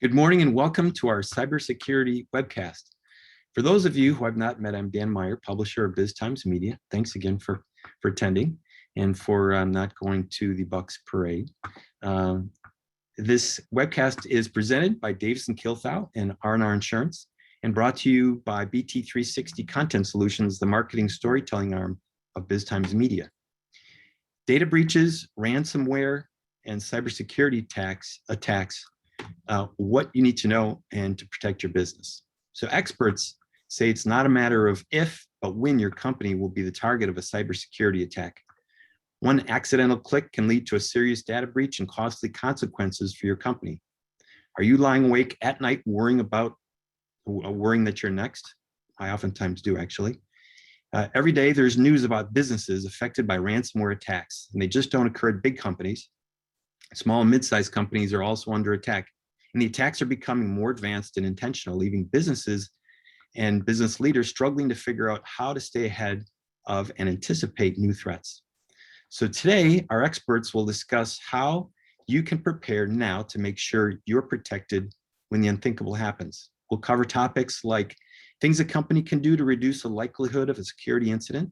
Good morning and welcome to our cybersecurity webcast. For those of you who I've not met, I'm Dan Meyer, publisher of BizTimes Media. Thanks again for attending and for not going to the Bucks parade. This webcast is presented by Davison Kilthau and R&R Insurance and brought to you by BT360 Content Solutions, the marketing storytelling arm of BizTimes Media. Data breaches, ransomware, and cybersecurity attacks, what you need to know and to protect your business. So experts say it's not a matter of if, but when your company will be the target of a cybersecurity attack. One accidental click can lead to a serious data breach and costly consequences for your company. Are you lying awake at night worrying that you're next? I oftentimes do, actually. Every day there's news about businesses affected by ransomware attacks, and they just don't occur at big companies. Small and mid-sized companies are also under attack, and the attacks are becoming more advanced and intentional, leaving businesses and business leaders struggling to figure out how to stay ahead of and anticipate new threats. So today, our experts will discuss how you can prepare now to make sure you're protected when the unthinkable happens. We'll cover topics like things a company can do to reduce the likelihood of a security incident,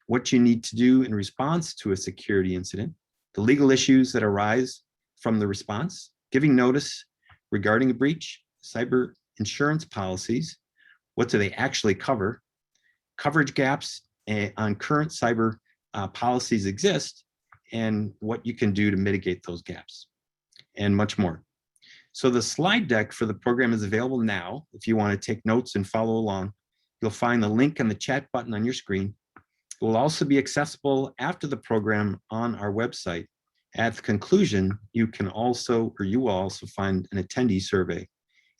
what you need to do in response to a security incident, the legal issues that arise from the response, giving notice regarding a breach, cyber insurance policies, what do they actually cover, coverage gaps on current cyber policies exist, and what you can do to mitigate those gaps, and much more. So the slide deck for the program is available now. If you want to take notes and follow along, you'll find the link on the chat button on your screen. It will also be accessible after the program on our website. At the conclusion, you will also find an attendee survey,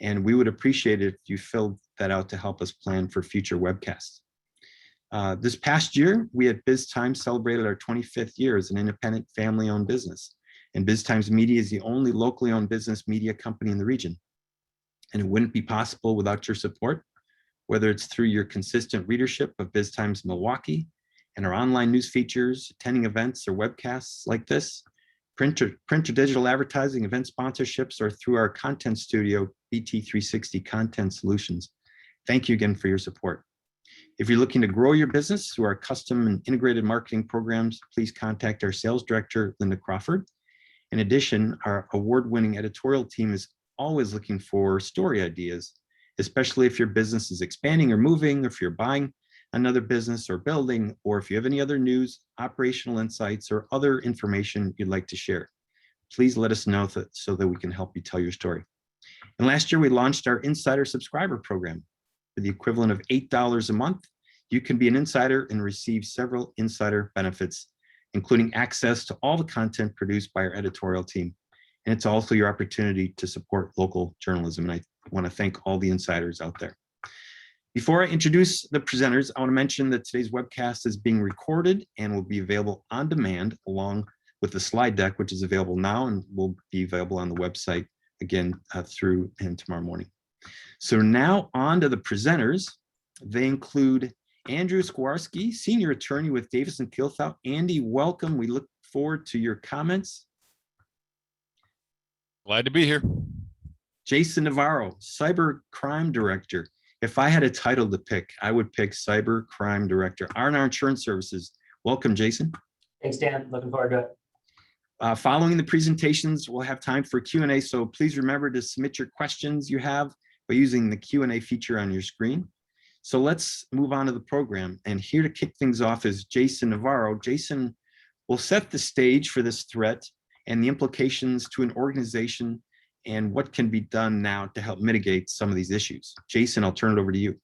and we would appreciate it if you filled that out to help us plan for future webcasts. This past year, we at BizTimes celebrated our 25th year as an independent family-owned business, and BizTimes Media is the only locally owned business media company in the region. And it wouldn't be possible without your support, whether it's through your consistent readership of BizTimes Milwaukee and our online news features, attending events or webcasts like this, print or digital advertising, event sponsorships, or through our content studio, BT360 Content Solutions. Thank you again for your support. If you're looking to grow your business through our custom and integrated marketing programs, please contact our sales director, Linda Crawford. In addition, our award-winning editorial team is always looking for story ideas, especially if your business is expanding or moving, or if you're buying another business or building, or if you have any other news, operational insights, or other information you'd like to share. Please let us know so that we can help you tell your story. And last year, we launched our Insider Subscriber Program. For the equivalent of $8 a month, you can be an insider and receive several insider benefits, including access to all the content produced by our editorial team. And it's also your opportunity to support local journalism. And I want to thank all the insiders out there. Before I introduce the presenters, I want to mention that today's webcast is being recorded and will be available on demand along with the slide deck, which is available now and will be available on the website again through and tomorrow morning. So now on to the presenters. They include Andrew Skwarski, Senior Attorney with Davis & Kilthau. Andy, welcome. We look forward to your comments. Glad to be here. Jason Navarro, Cyber Crime Director. If I had a title to pick, I would pick Cyber Crime Director. R&R Insurance Services. Welcome, Jason. Thanks, Dan. Looking forward to it. Following the presentations, we'll have time for Q&A, so please remember to submit your questions you have by using the Q&A feature on your screen. So let's move on to the program. And here to kick things off is Jason Navarro. Jason will set the stage for this threat and the implications to an organization and what can be done now to help mitigate some of these issues. Jason, I'll turn it over to you.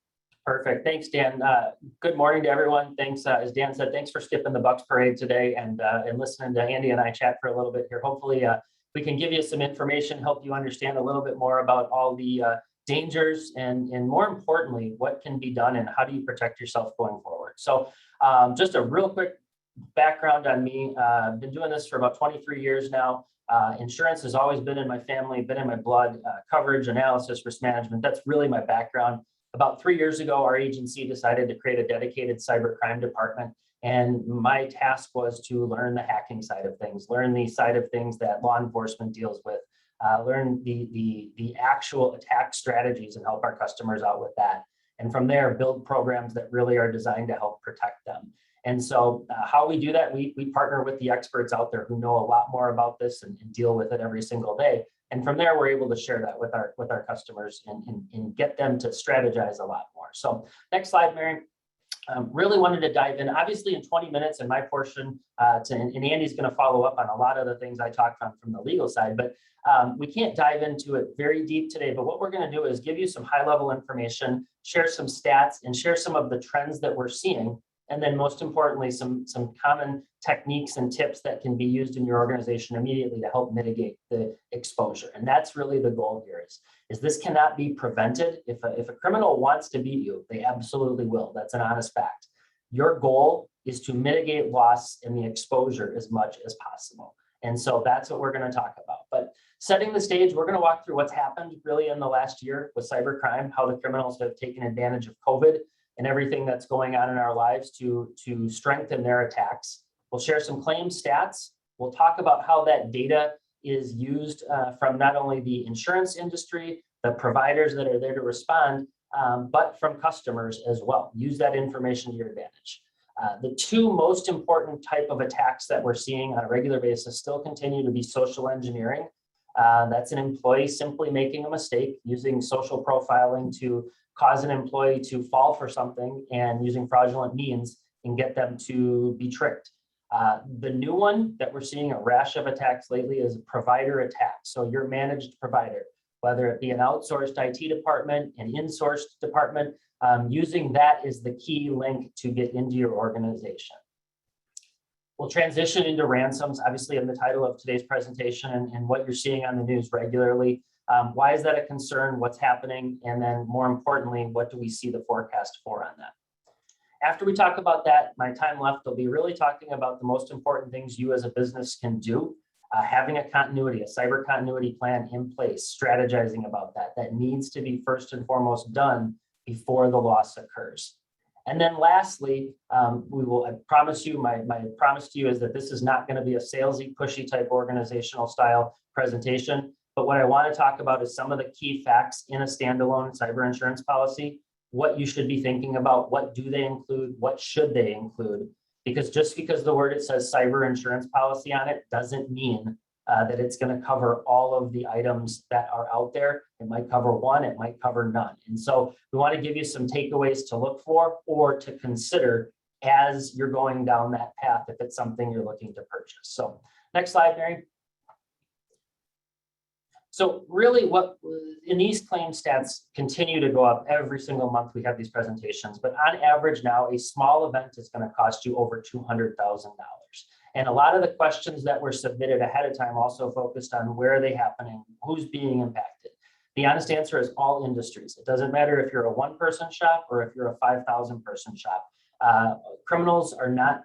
Perfect. Thanks, Dan. Good morning to everyone. Thanks, as Dan said, thanks for skipping the Bucks parade today and listening to Andy and I chat for a little bit here. Hopefully, we can give you some information, help you understand a little bit more about all the dangers and more importantly, what can be done and how do you protect yourself going forward. So just a real quick background on me. I've been doing this for about 23 years now. Insurance has always been in my family, been in my blood, coverage, analysis, risk management. That's really my background. About 3 years ago, our agency decided to create a dedicated cybercrime department. And my task was to learn the hacking side of things, learn the side of things that law enforcement deals with, learn the actual attack strategies and help our customers out with that. And from there, build programs that really are designed to help protect them. And so how we do that, we partner with the experts out there who know a lot more about this and deal with it every single day. And from there, we're able to share that with our customers and get them to strategize a lot more. So next slide, Mary. Really wanted to dive in, obviously in 20 minutes in my portion, and Andy's going to follow up on a lot of the things I talked on from the legal side, but we can't dive into it very deep today. But what we're going to do is give you some high level information, share some stats, and share some of the trends that we're seeing. And then most importantly, some common techniques and tips that can be used in your organization immediately to help mitigate the exposure. And that's really the goal here is this cannot be prevented. If a criminal wants to beat you, they absolutely will. That's an honest fact. Your goal is to mitigate loss and the exposure as much as possible. And so that's what we're going to talk about. But setting the stage, we're going to walk through what's happened really in the last year with cybercrime, how the criminals have taken advantage of COVID and everything that's going on in our lives to strengthen their attacks. We'll share some claim stats. We'll talk about how that data is used from not only the insurance industry, the providers that are there to respond, but from customers as well. Use that information to your advantage. The two most important type of attacks that we're seeing on a regular basis still continue to be social engineering. That's an employee simply making a mistake, using social profiling to cause an employee to fall for something and using fraudulent means and get them to be tricked. The new one that we're seeing a rash of attacks lately is provider attacks. So your managed provider, whether it be an outsourced IT department, an insourced department, using that is the key link to get into your organization. We'll transition into ransoms, obviously in the title of today's presentation and what you're seeing on the news regularly. Why is that a concern? What's happening? And then more importantly, what do we see the forecast for on that? After we talk about that, my time left will be really talking about the most important things you as a business can do. Having a cyber continuity plan in place, strategizing about that. That needs to be first and foremost done before the loss occurs. And then lastly, I promise you, my promise to you is that this is not going to be a salesy, pushy type organizational style presentation. But what I want to talk about is some of the key facts in a standalone cyber insurance policy, what you should be thinking about, what do they include, what should they include, because just because the word it says cyber insurance policy on it doesn't mean that it's going to cover all of the items that are out there. It might cover one, it might cover none. And so we want to give you some takeaways to look for or to consider as you're going down that path if it's something you're looking to purchase. So next slide, Mary. So really what in these claim stats continue to go up every single month we have these presentations, but on average now a small event is going to cost you over $200,000. And a lot of the questions that were submitted ahead of time also focused on where are they happening, who's being impacted. The honest answer is all industries. It doesn't matter if you're a one-person shop or if you're a 5,000-person shop. Criminals are not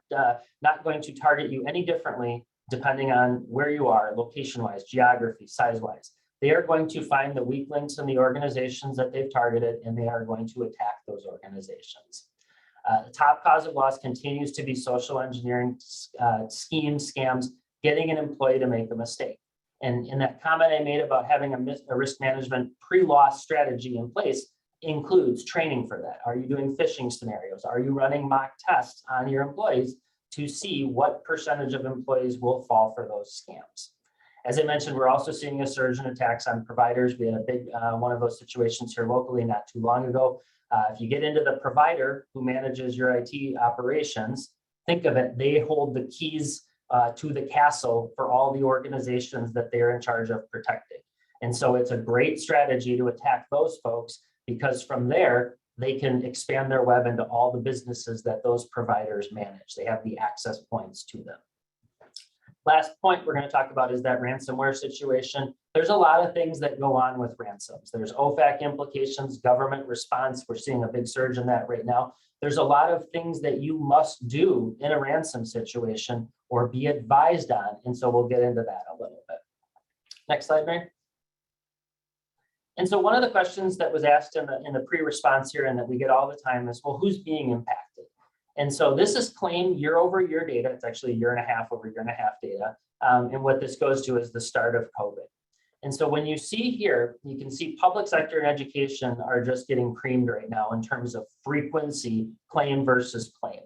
going to target you any differently depending on where you are, location-wise, geography, size-wise. They are going to find the weak links in the organizations that they've targeted, and they are going to attack those organizations. The top cause of loss continues to be social engineering schemes, scams, getting an employee to make a mistake. And in that comment I made about having a risk management pre-loss strategy in place includes training for that. Are you doing phishing scenarios? Are you running mock tests on your employees to see what percentage of employees will fall for those scams? As I mentioned, we're also seeing a surge in attacks on providers. We had a big one of those situations here locally not too long ago. If you get into the provider who manages your IT operations, think of it, they hold the keys to the castle for all the organizations that they're in charge of protecting. And so it's a great strategy to attack those folks because from there, they can expand their web into all the businesses that those providers manage. They have the access points to them. Last point we're going to talk about is that ransomware situation. There's a lot of things that go on with ransoms. There's OFAC implications, government response. We're seeing a big surge in that right now. There's a lot of things that you must do in a ransom situation or be advised on. And so we'll get into that a little bit. Next slide, Mary. And so one of the questions that was asked in the pre-response here and that we get all the time is, well, who's being impacted? And so this is claim year over year data. It's actually year and a half over year and a half data. And what this goes to is the start of COVID. And so when you see here, you can see public sector and education are just getting creamed right now in terms of frequency, claim versus claim.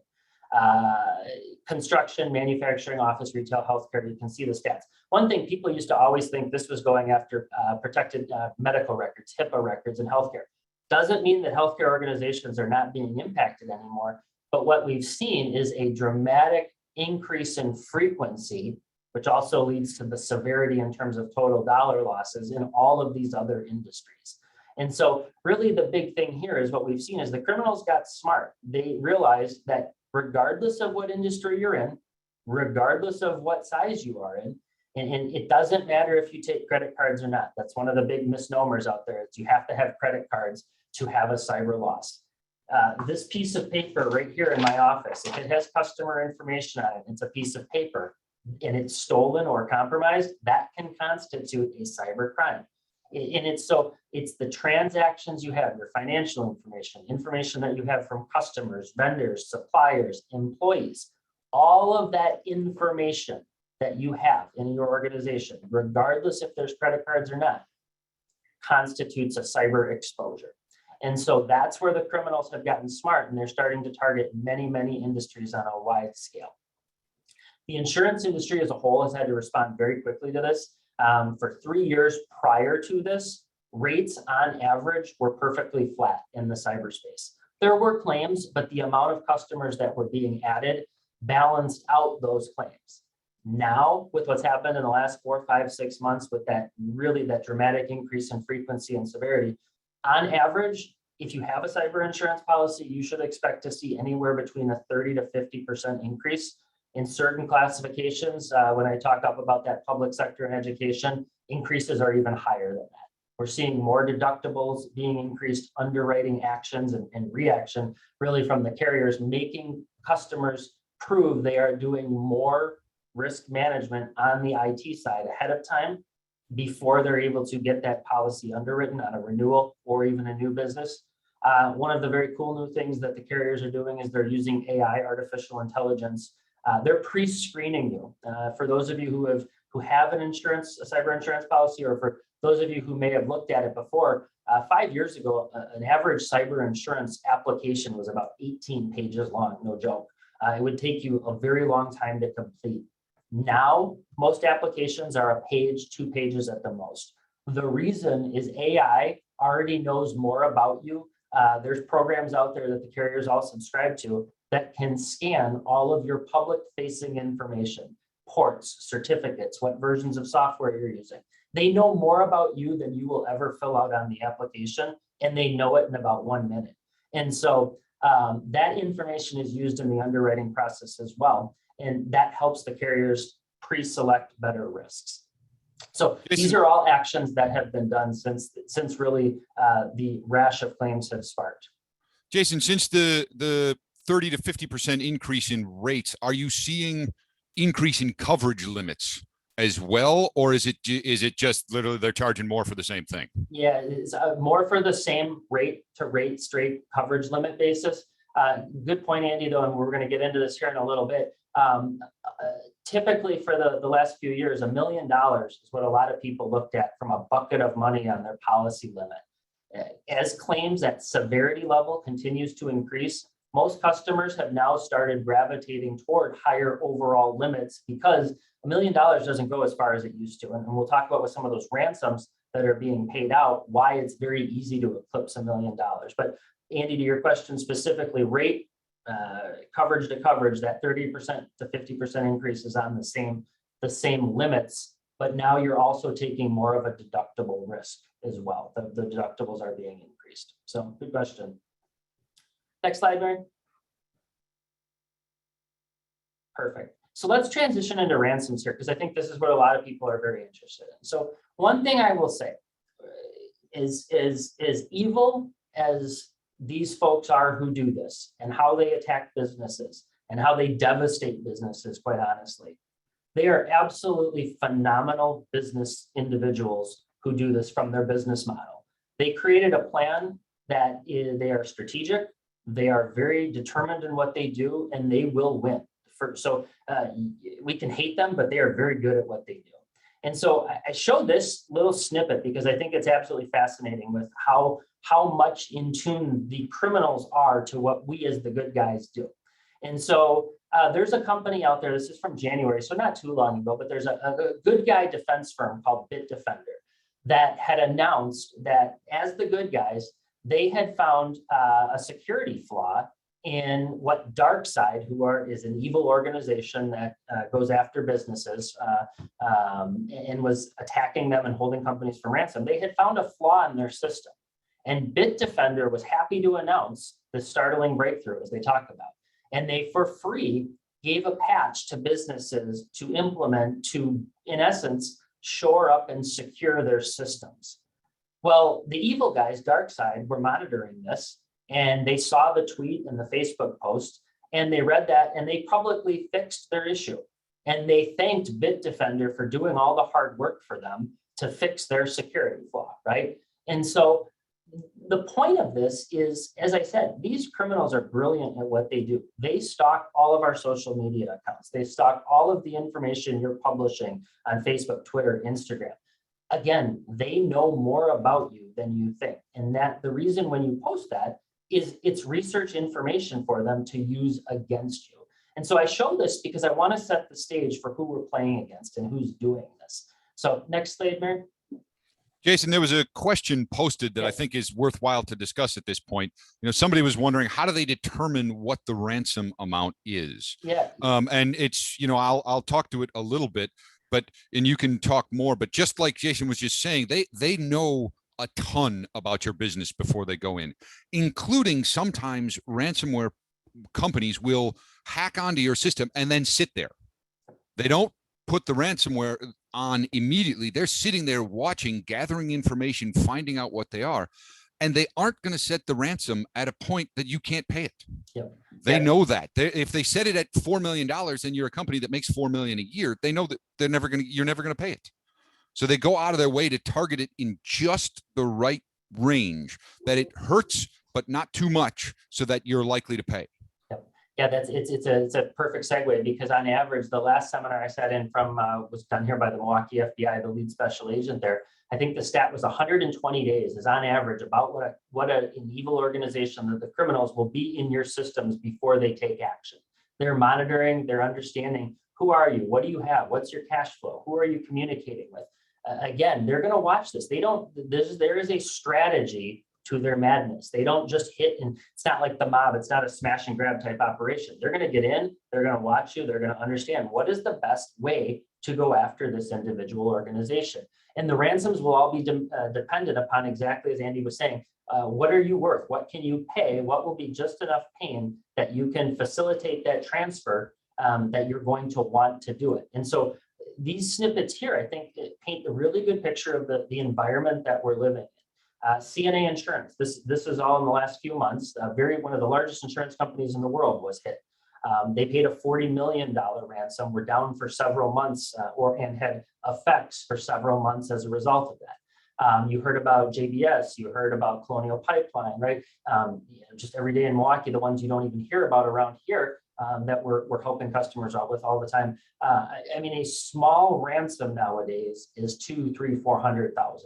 Construction, manufacturing, office, retail, healthcare, you can see the stats. One thing people used to always think this was going after protected medical records, HIPAA records in healthcare. Doesn't mean that healthcare organizations are not being impacted anymore. But what we've seen is a dramatic increase in frequency, which also leads to the severity in terms of total dollar losses in all of these other industries. And so really the big thing here is what we've seen is the criminals got smart. They realized that regardless of what industry you're in, regardless of what size you are in, and it doesn't matter if you take credit cards or not. That's one of the big misnomers out there is you have to have credit cards to have a cyber loss. This piece of paper right here in my office, if it has customer information on it, it's a piece of paper and it's stolen or compromised, that can constitute a cyber crime. And it's the transactions you have, your financial information that you have from customers, vendors, suppliers, employees, all of that information that you have in your organization, regardless if there's credit cards or not, constitutes a cyber exposure. And so that's where the criminals have gotten smart and they're starting to target many, many industries on a wide scale. The insurance industry as a whole has had to respond very quickly to this. For 3 years prior to this, rates on average were perfectly flat in the cyberspace. There were claims, but the amount of customers that were being added balanced out those claims. Now, with what's happened in the last 4, 5, 6 months, with that dramatic increase in frequency and severity, on average, if you have a cyber insurance policy, you should expect to see anywhere between a 30 to 50% increase In certain classifications, when I talk up about that public sector and education, increases are even higher than that. We're seeing more deductibles being increased, underwriting actions and reaction really from the carriers, making customers prove they are doing more risk management on the IT side ahead of time before they're able to get that policy underwritten on a renewal or even a new business. One of the very cool new things that the carriers are doing is they're using AI, artificial intelligence. They're pre-screening you. For those of you who have a cyber insurance policy, or for those of you who may have looked at it before, 5 years ago, an average cyber insurance application was about 18 pages long, no joke. It would take you a very long time to complete. Now, most applications are a page, 2 pages at the most. The reason is AI already knows more about you. There's programs out there that the carriers all subscribe to that can scan all of your public-facing information, ports, certificates, what versions of software you're using. They know more about you than you will ever fill out on the application, and they know it in about 1 minute. And so that information is used in the underwriting process as well, and that helps the carriers pre-select better risks. So these are all actions that have been done since really the rash of claims have sparked. Jason, since the 30 to 50% increase in rates, are you seeing increase in coverage limits as well, or is it just literally they're charging more for the same thing? Yeah, it's more for the same rate to rate straight coverage limit basis. Good point, Andy, though, and we're going to get into this here in a little bit. Typically for the last few years, $1 million is what a lot of people looked at from a bucket of money on their policy limit. As claims at severity level continues to increase, most customers have now started gravitating toward higher overall limits because $1 million doesn't go as far as it used to. And we'll talk about with some of those ransoms that are being paid out, why it's very easy to eclipse $1 million. But Andy, to your question specifically, rate coverage to coverage, that 30% to 50% increase is on the same limits, but now you're also taking more of a deductible risk as well. The deductibles are being increased. So good question. Next slide, Mary. Perfect. So let's transition into ransoms here, because I think this is what a lot of people are very interested in. So one thing I will say is evil as these folks are who do this and how they attack businesses and how they devastate businesses, quite honestly. They are absolutely phenomenal business individuals who do this from their business model. They created a plan that they are strategic, they are very determined in what they do, and they will win. So we can hate them, but they are very good at what they do. And so I showed this little snippet because I think it's absolutely fascinating with how much in tune the criminals are to what we as the good guys do. And so there's a company out there, this is from January, so not too long ago, but there's a good guy defense firm called Bitdefender that had announced that as the good guys, they had found a security flaw in what DarkSide, is an evil organization that goes after businesses and was attacking them and holding companies for ransom. They had found a flaw in their system. And Bitdefender was happy to announce the startling breakthrough, as they talk about. And they, for free, gave a patch to businesses to implement to, in essence, shore up and secure their systems. Well, the evil guys, DarkSide, were monitoring this, and they saw the tweet and the Facebook post, and they read that, and they publicly fixed their issue. And they thanked Bitdefender for doing all the hard work for them to fix their security flaw, right? And so the point of this is, as I said, these criminals are brilliant at what they do. They stalk all of our social media accounts. They stalk all of the information you're publishing on Facebook, Twitter, Instagram. Again, they know more about you than you think. And that the reason when you post that is it's research information for them to use against you. And so I show this because I want to set the stage for who we're playing against and who's doing this. So next slide, Mary. Jason, there was a question posted that I think is worthwhile to discuss at this point. You know, somebody was wondering, how do they determine what the ransom amount is? Yeah. And it's, you know, I'll talk to it a little bit, and you can talk more, but just like Jason was just saying, they know a ton about your business before they go in, including sometimes ransomware companies will hack onto your system and then sit there. They don't put the ransomware on immediately. They're sitting there watching, gathering information, finding out what they are. And they aren't going to set the ransom at a point that you can't pay it. Yep. They know that. If they set it at $4 million and you're a company that makes $4 million a year, they know that you're never going to pay it. So they go out of their way to target it in just the right range, that it hurts, but not too much, so that you're likely to pay. Yeah, it's a perfect segue, because on average, the last seminar I sat in from was done here by the Milwaukee FBI, the lead special agent there. I think the stat was 120 days is on average about what an evil organization, that the criminals will be in your systems before they take action. They're monitoring, they're understanding, who are you? What do you have? What's your cash flow? Who are you communicating with? Again, they're going to watch this. There is a strategy to their madness. They don't just hit, and it's not like the mob. It's not a smash and grab type operation. They're going to get in, they're going to watch you, they're going to understand what is the best way to go after this individual organization. And the ransoms will all be dependent upon, exactly as Andy was saying, what are you worth? What can you pay? What will be just enough pain that you can facilitate that transfer, that you're going to want to do it. And so these snippets here, I think, paint a really good picture of the environment that we're living in. CNA Insurance, this is all in the last few months. One of the largest insurance companies in the world was hit. They paid a $40 million ransom. We're down for several months, and had effects for several months as a result of that. You heard about JBS, you heard about Colonial Pipeline, right? Just every day in Milwaukee, the ones you don't even hear about around here, that we're helping customers out with all the time. I mean, a small ransom nowadays is $200,000, $300,000, $400,000.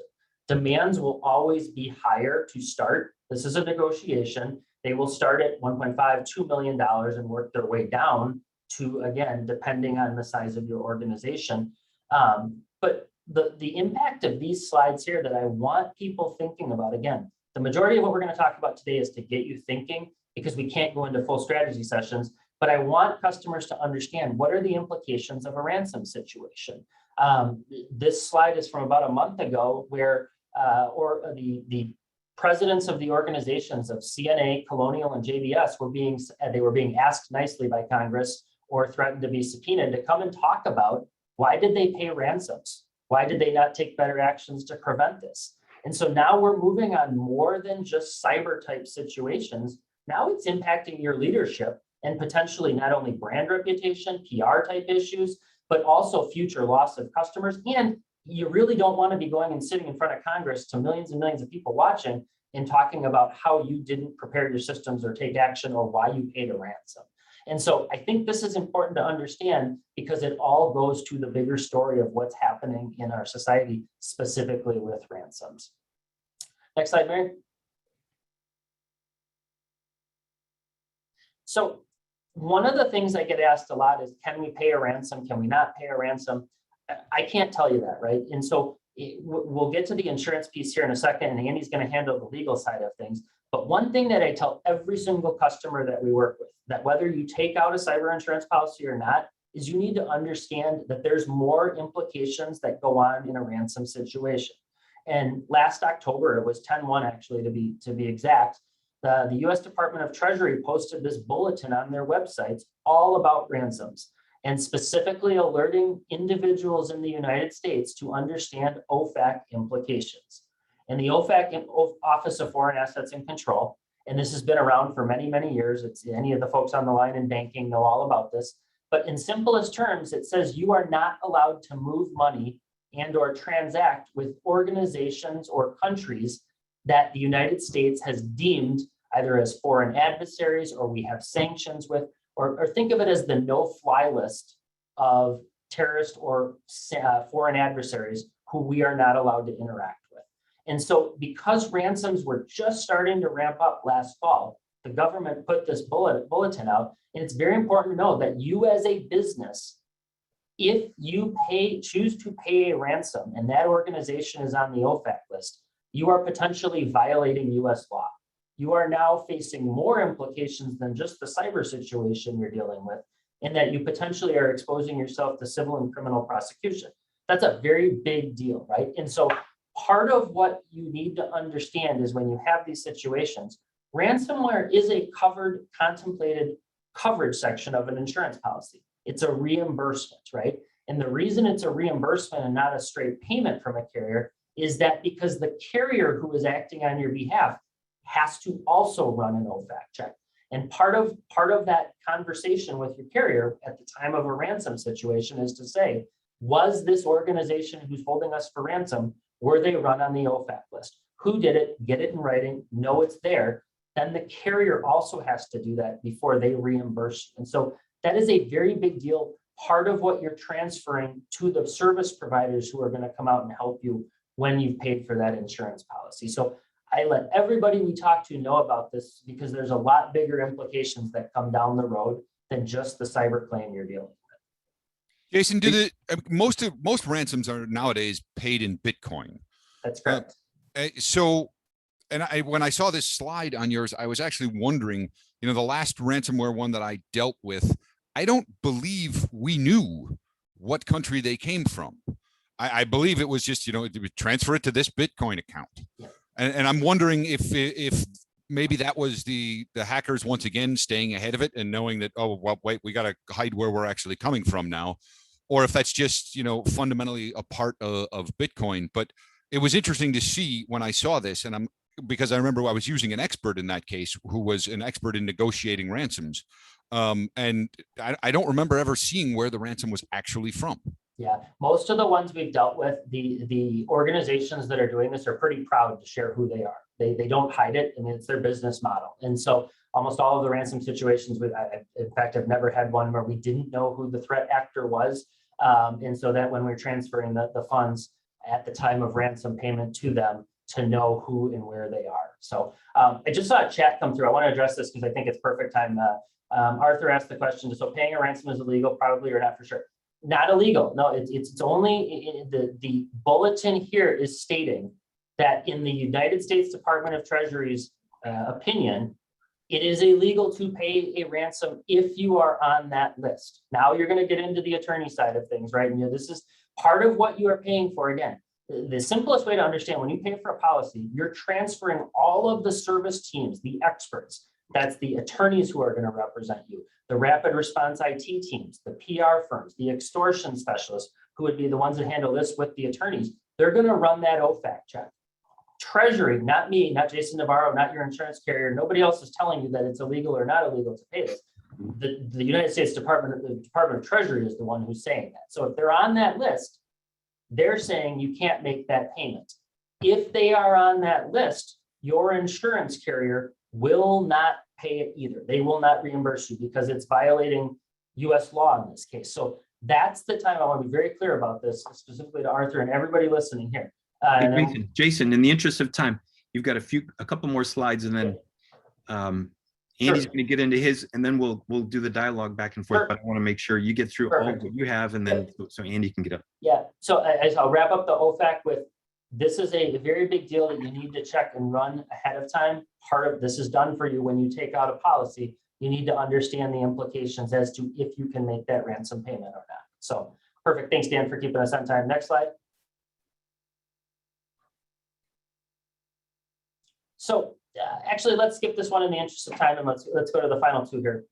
Demands will always be higher to start. This is a negotiation. They will start at $1.5, $2 million and work their way down to, again, depending on the size of your organization. But the impact of these slides here that I want people thinking about, again, the majority of what we're going to talk about today is to get you thinking, because we can't go into full strategy sessions, but I want customers to understand what are the implications of a ransom situation. This slide is from about a month ago, where the presidents of the organizations of CNA, Colonial, and JBS were being asked nicely by Congress, or threatened to be subpoenaed, to come and talk about, why did they pay ransoms? Why did they not take better actions to prevent this? And so now we're moving on more than just cyber type situations. Now it's impacting your leadership, and potentially not only brand reputation, PR type issues, but also future loss of customers. And you really don't want to be going and sitting in front of Congress to millions and millions of people watching and talking about how you didn't prepare your systems or take action, or why you paid a ransom. And so I think this is important to understand, because it all goes to the bigger story of what's happening in our society, specifically with ransoms. Next slide, Mary. So one of the things I get asked a lot is, can we pay a ransom? Can we not pay a ransom? I can't tell you that, right? And so we'll get to the insurance piece here in a second, and Andy's going to handle the legal side of things. But one thing that I tell every single customer that we work with, that whether you take out a cyber insurance policy or not, is you need to understand that there's more implications that go on in a ransom situation. And last October, it was 10/1 actually, to be exact, the US Department of Treasury posted this bulletin on their websites all about ransoms, and specifically alerting individuals in the United States to understand OFAC implications. And the OFAC, Office of Foreign Assets and Control, and this has been around for many, many years. It's any of the folks on the line in banking know all about this. But in simplest terms, it says you are not allowed to move money and or transact with organizations or countries that the United States has deemed either as foreign adversaries, or we have sanctions with, or think of it as the no-fly list of terrorist or foreign adversaries who we are not allowed to interact with. And so because ransoms were just starting to ramp up last fall, the government put this bulletin out, and it's very important to know that you as a business, if you choose to pay a ransom and that organization is on the OFAC list, you are potentially violating US law. You are now facing more implications than just the cyber situation you're dealing with, in that you potentially are exposing yourself to civil and criminal prosecution. That's a very big deal, right? And so part of what you need to understand is, when you have these situations, ransomware is a covered, contemplated coverage section of an insurance policy. It's a reimbursement, right? And the reason it's a reimbursement and not a straight payment from a carrier is that because the carrier who is acting on your behalf has to also run an OFAC check. And part of that conversation with your carrier at the time of a ransom situation is to say, was this organization who's holding us for ransom, were they run on the OFAC list? Who did it? Get it in writing, know it's there. Then the carrier also has to do that before they reimburse you. And so that is a very big deal. Part of what you're transferring to the service providers who are going to come out and help you when you've paid for that insurance policy. So I let everybody we talk to know about this because there's a lot bigger implications that come down the road than just the cyber claim you're dealing with. Jason, most ransoms are nowadays paid in Bitcoin. That's correct. When I saw this slide on yours, I was actually wondering, the last ransomware one that I dealt with, I don't believe we knew what country they came from. I believe it was just, transfer it to this Bitcoin account. Yeah. And I'm wondering if maybe that was the hackers once again staying ahead of it and knowing that, oh, well, wait, we got to hide where we're actually coming from now. Or if that's just, fundamentally a part of Bitcoin. But it was interesting to see when I saw this, and because I remember I was using an expert in that case who was an expert in negotiating ransoms. And I don't remember ever seeing where the ransom was actually from. Yeah, most of the ones we've dealt with, the organizations that are doing this are pretty proud to share who they are. They don't hide it, and it's their business model. And so almost all of the ransom situations, in fact, I've never had one where we didn't know who the threat actor was. And so that when we're transferring the funds at the time of ransom payment to them, to know who and where they are. So I just saw a chat come through. I want to address this because I think it's perfect time. Arthur asked the question, so paying a ransom is illegal, probably or not for sure. Not illegal. No, it's only the bulletin here is stating that in the United States Department of Treasury's opinion, it is illegal to pay a ransom if you are on that list. Now you're going to get into the attorney side of things, right? And this is part of what you are paying for. Again, the simplest way to understand, when you pay for a policy, you're transferring all of the service teams, the experts. That's the attorneys who are going to represent you, the rapid response IT teams, the PR firms, the extortion specialists, who would be the ones that handle this with the attorneys. They're going to run that OFAC check. Treasury, not me, not Jason Navarro, not your insurance carrier. Nobody else is telling you that it's illegal or not illegal to pay this. The United States Department of Treasury is the one who's saying that. So if they're on that list, they're saying you can't make that payment. If they are on that list, your insurance carrier will not pay it either. They will not reimburse you because it's violating US law in this case. So that's the time I want to be very clear about this, specifically to Arthur and everybody listening here. Jason, in the interest of time, you've got a couple more slides, and then Andy's going to get into his, and then we'll do the dialogue back and forth. Sure. But I want to make sure you get through all what you have, and then so Andy can get up. Yeah. So I'll wrap up the OFAC with, this is a very big deal that you need to check and run ahead of time. Part of this is done for you when you take out a policy. You need to understand the implications as to if you can make that ransom payment or not. So perfect. Thanks, Dan, for keeping us on time. Next slide. So actually, let's skip this one in the interest of time, and let's go to the final two here.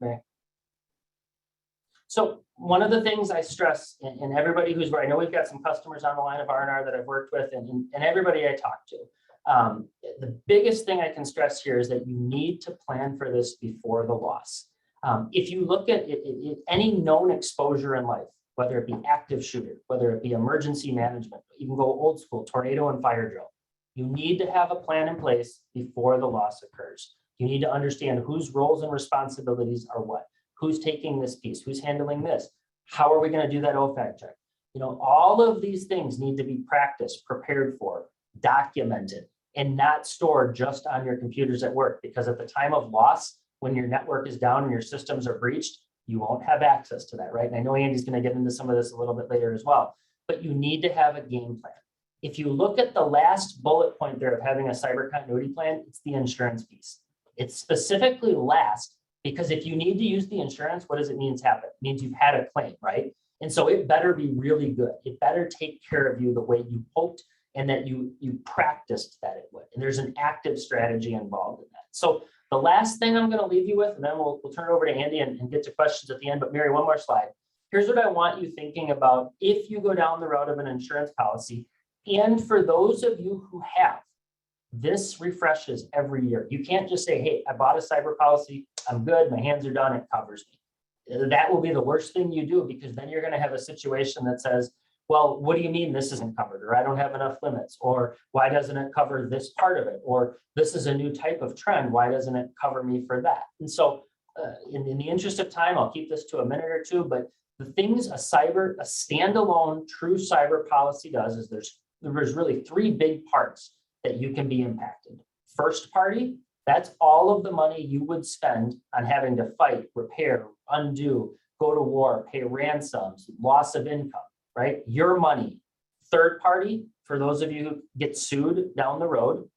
So one of the things I stress, and everybody who's where, I know we've got some customers on the line of R&R that I've worked with, and everybody I talk to, the biggest thing I can stress here is that you need to plan for this before the loss. If you look at any known exposure in life, whether it be active shooter, whether it be emergency management, you can go old school, tornado and fire drill. You need to have a plan in place before the loss occurs. You need to understand whose roles and responsibilities are what. Who's taking this piece? Who's handling this? How are we going to do that OFAC check? All of these things need to be practiced, prepared for, documented, and not stored just on your computers at work. Because at the time of loss, when your network is down and your systems are breached, you won't have access to that, right? And I know Andy's going to get into some of this a little bit later as well. But you need to have a game plan. If you look at the last bullet point there of having a cyber continuity plan, it's the insurance piece. It's specifically last because if you need to use the insurance, what does it mean happen? It means you've had a claim, right? And so it better be really good. It better take care of you the way you hoped and that you practiced that it would. And there's an active strategy involved in that. So The last thing I'm going to leave you with, and then we'll turn it over to Andy and get to questions at the end. But Mary, one more slide. Here's what I want you thinking about if you go down the route of an insurance policy. And for those of you who have, this refreshes every year. You can't just say, hey, I bought a cyber policy. I'm good. My hands are done. It covers me. That will be the worst thing you do, because then you're going to have a situation that says, well, what do you mean this isn't covered? Or I don't have enough limits? Or why doesn't it cover this part of it? Or this is a new type of trend. Why doesn't it cover me for that? And so in the interest of time, I'll keep this to a minute or two, but the things a standalone true cyber policy does is there's really three big parts that you can be impacted. First party, that's all of the money you would spend on having to fight, repair, undo, go to war, pay ransoms, loss of income, right? Your money. Third party, for those of you who get sued down the road.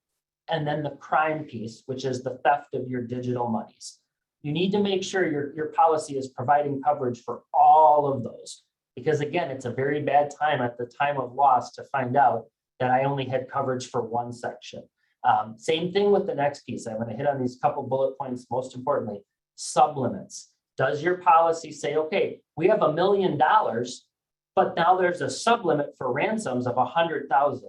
And then the crime piece, which is the theft of your digital monies. You need to make sure your policy is providing coverage for all of those. Because again, it's a very bad time at the time of loss to find out that I only had coverage for one section. Same thing with the next piece. I'm going to hit on these couple bullet points. Most importantly, sublimits. Does your policy say, okay, we have $1 million, but now there's a sublimit for ransoms of 100,000,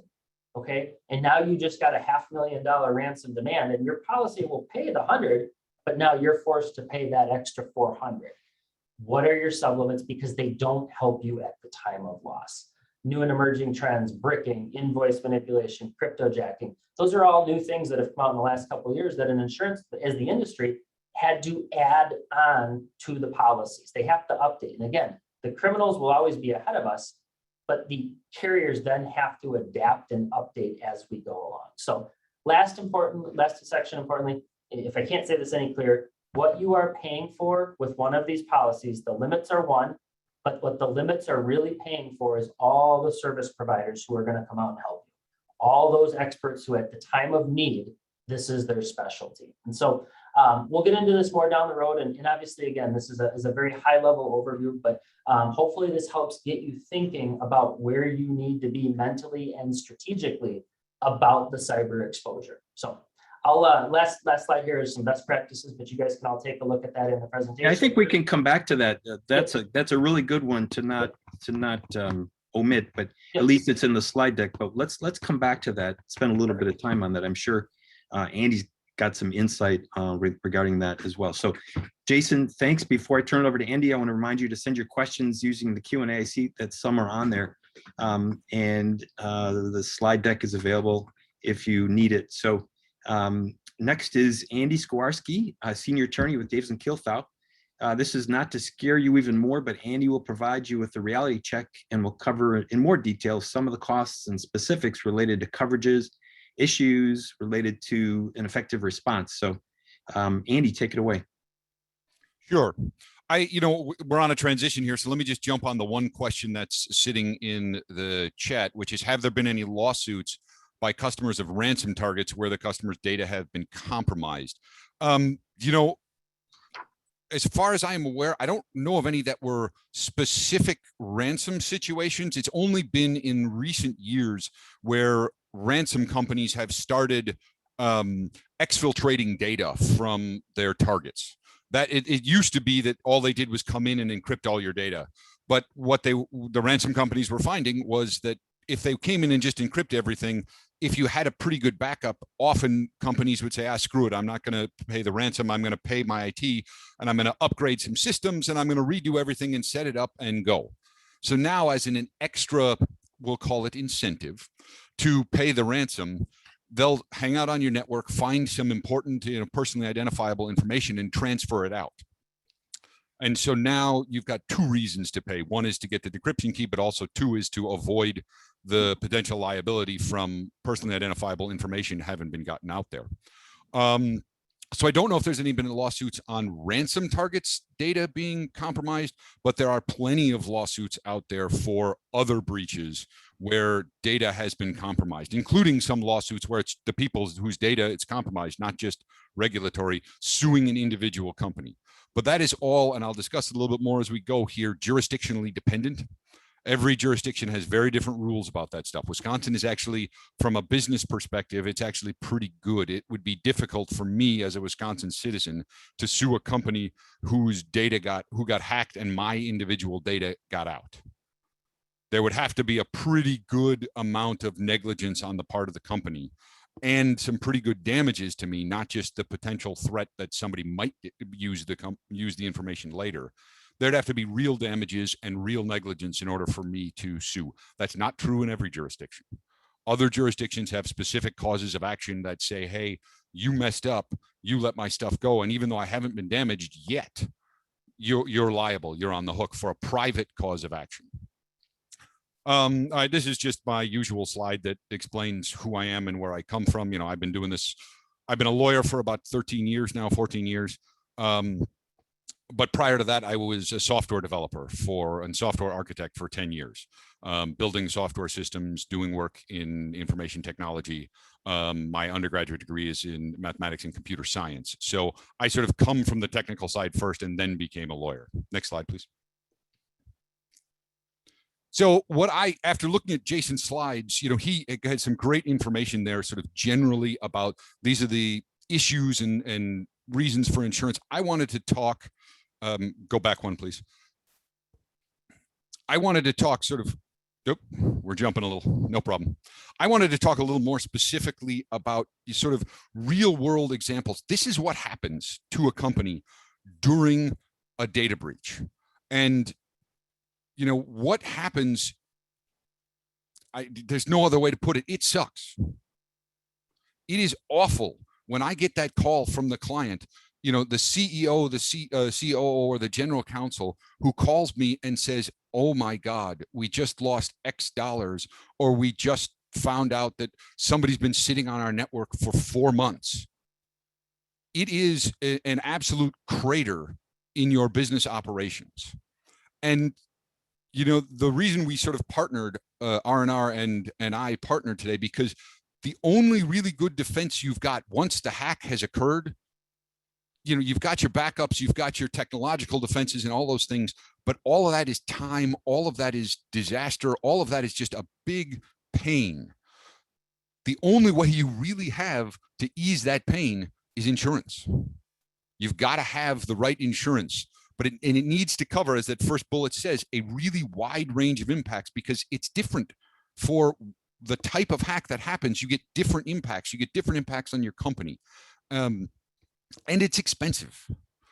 okay? And now you just got a $500,000 ransom demand, and your policy will pay the 100, but now you're forced to pay that extra 400. What are your sublimits? Because they don't help you at the time of loss. New and emerging trends, bricking, invoice manipulation, cryptojacking. Those are all new things that have come out in the last couple of years that an insurance, as the industry, had to add on to the policies. They have to update. And again, the criminals will always be ahead of us, but the carriers then have to adapt and update as we go along. So last section, importantly, if I can't say this any clearer, what you are paying for with one of these policies, the limits are one, but what the limits are really paying for is all the service providers who are going to come out and help you. All those experts who at the time of need, this is their specialty. And so we'll get into this more down the road. And obviously, again, this is a very high level overview, but hopefully this helps get you thinking about where you need to be mentally and strategically about the cyber exposure. So I'll last slide here is some best practices, but you guys can all take a look at that in the presentation. I think we can come back to that. That's a really good one to not omit, but at least it's in the slide deck. But let's come back to that. Spend a little bit of time on that. I'm sure Andy's got some insight regarding that as well. So, Jason, thanks. Before I turn it over to Andy, I want to remind you to send your questions using the Q&A. I see that some are on there, and the slide deck is available if you need it. So. Next is Andy Skowarski, senior attorney with Davis & Kilthau. This is not to scare you even more, but Andy will provide you with a reality check and will cover in more detail some of the costs and specifics related to coverages, issues related to an effective response. So Andy, take it away. Sure. We're on a transition here, so let me just jump on the one question that's sitting in the chat, which is, have there been any lawsuits by customers of ransom targets where the customer's data have been compromised? As far as I'm aware, I don't know of any that were specific ransom situations. It's only been in recent years where ransom companies have started exfiltrating data from their targets. That it used to be that all they did was come in and encrypt all your data. But what the ransom companies were finding was that if they came in and just encrypt everything, if you had a pretty good backup, often companies would say, screw it, I'm not going to pay the ransom. I'm going to pay my IT and I'm going to upgrade some systems and I'm going to redo everything and set it up and go. So now, as an extra, we'll call it incentive to pay the ransom, they'll hang out on your network, find some important, personally identifiable information and transfer it out. And so now you've got two reasons to pay. One is to get the decryption key, but also two is to avoid the potential liability from personally identifiable information having been gotten out there. So I don't know if there's been lawsuits on ransom targets data being compromised, but there are plenty of lawsuits out there for other breaches where data has been compromised, including some lawsuits where it's the people whose data it's compromised, not just regulatory, suing an individual company. But that is all, and I'll discuss it a little bit more as we go here, jurisdictionally dependent. Every jurisdiction has very different rules about that stuff. Wisconsin is actually, from a business perspective, it's actually pretty good. It would be difficult for me as a Wisconsin citizen to sue a company whose data who got hacked and my individual data got out. There would have to be a pretty good amount of negligence on the part of the company and some pretty good damages to me, not just the potential threat that somebody might use the information later. There'd have to be real damages and real negligence in order for me to sue. That's not true in every jurisdiction. Other jurisdictions have specific causes of action that say, hey, you messed up, you let my stuff go. And even though I haven't been damaged yet, you're liable, you're on the hook for a private cause of action. All right, this is just my usual slide that explains who I am and where I come from. You know, I've been doing this, I've been a lawyer for about 13 years now, 14 years. But prior to that, I was a software developer and software architect for 10 years, building software systems, doing work in information technology. My undergraduate degree is in mathematics and computer science. So I sort of come from the technical side first and then became a lawyer. Next slide, please. So after looking at Jason's slides, you know, he had some great information there sort of generally about these are the issues and reasons for insurance. I wanted to talk, go back one, please. I wanted to talk sort of, nope, we're jumping a little, no problem. I wanted to talk a little more specifically about sort of real world examples. This is what happens to a company during a data breach. And, you know, what happens, there's no other way to put it. It sucks. It is awful when I get that call from the client, you know, the CEO, the COO, or the general counsel who calls me and says, oh my God, we just lost X dollars, or we just found out that somebody's been sitting on our network for 4 months. It is an absolute crater in your business operations. And, you know, the reason we sort of partnered, R&R and I partnered today, because the only really good defense you've got once the hack has occurred, you know, you've got your backups, you've got your technological defenses and all those things, but all of that is time, all of that is disaster, all of that is just a big pain. The only way you really have to ease that pain is insurance. You've got to have the right insurance, but it needs to cover, as that first bullet says, a really wide range of impacts, because it's different for the type of hack that happens. You get different impacts. You get different impacts on your company. And it's expensive.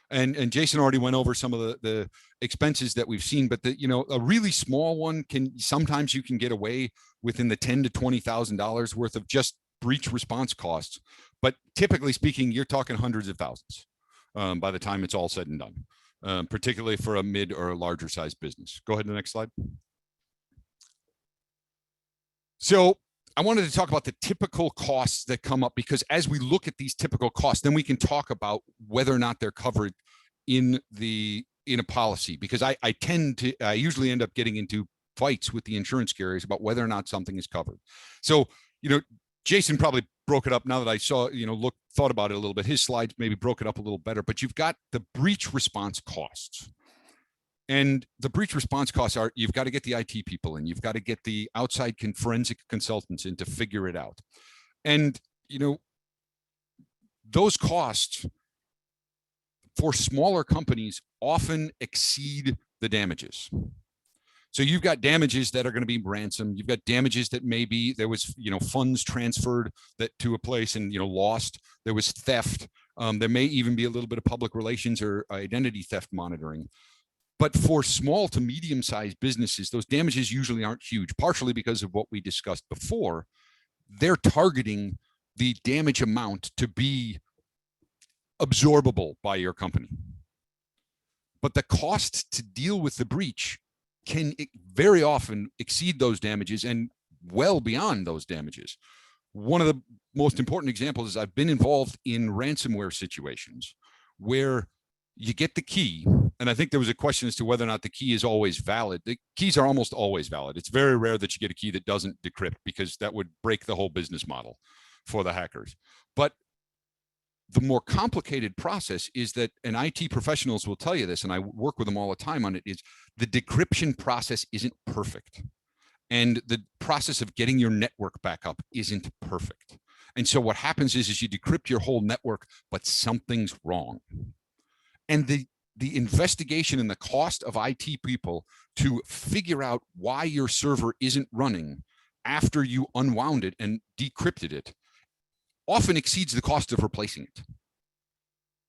And Jason already went over some of the expenses that we've seen, but you know, a really small one sometimes you can get away within the $10,000 to $20,000 worth of just breach response costs. But typically speaking, you're talking hundreds of thousands by the time it's all said and done, particularly for a mid or a larger size business. Go ahead to the next slide. So I wanted to talk about the typical costs that come up, because as we look at these typical costs, then we can talk about whether or not they're covered in a policy, because I usually end up getting into fights with the insurance carriers about whether or not something is covered. So, you know, Jason probably broke it up now that I saw, you know, thought about it a little bit. His slides maybe broke it up a little better, but you've got the breach response costs. And the breach response costs are, you've got to get the IT people in, you've got to get the outside forensic consultants in to figure it out. And, you know, those costs for smaller companies often exceed the damages. So you've got damages that are going to be ransom. You've got damages that maybe there was, you know, funds transferred to a place and, you know, lost. There was theft. There may even be a little bit of public relations or identity theft monitoring. But for small to medium-sized businesses, those damages usually aren't huge, partially because of what we discussed before. They're targeting the damage amount to be absorbable by your company. But the cost to deal with the breach can very often exceed those damages and well beyond those damages. One of the most important examples is I've been involved in ransomware situations where you get the key, and I think there was a question as to whether or not the key is always valid. The keys are almost always valid. It's very rare that you get a key that doesn't decrypt, because that would break the whole business model for the hackers. But the more complicated process is that, and IT professionals will tell you this, and I work with them all the time on it, is the decryption process isn't perfect. And the process of getting your network back up isn't perfect. And so what happens is you decrypt your whole network, but something's wrong. And the investigation and the cost of IT people to figure out why your server isn't running after you unwound it and decrypted it often exceeds the cost of replacing it.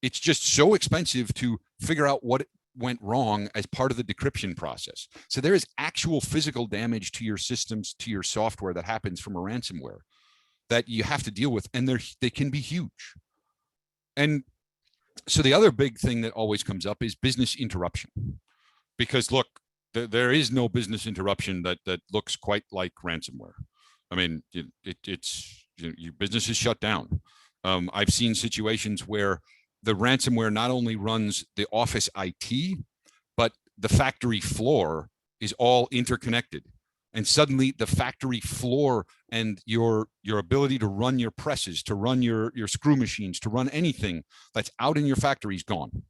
It's just so expensive to figure out what went wrong as part of the decryption process. So there is actual physical damage to your systems, to your software that happens from a ransomware that you have to deal with, and they can be huge. And so the other big thing that always comes up is business interruption. Because look, there is no business interruption that looks quite like ransomware. I mean, your business is shut down. I've seen situations where the ransomware not only runs the office IT, but the factory floor is all interconnected. And suddenly the factory floor and your ability to run your presses, to run your screw machines, to run anything that's out in your factory is gone.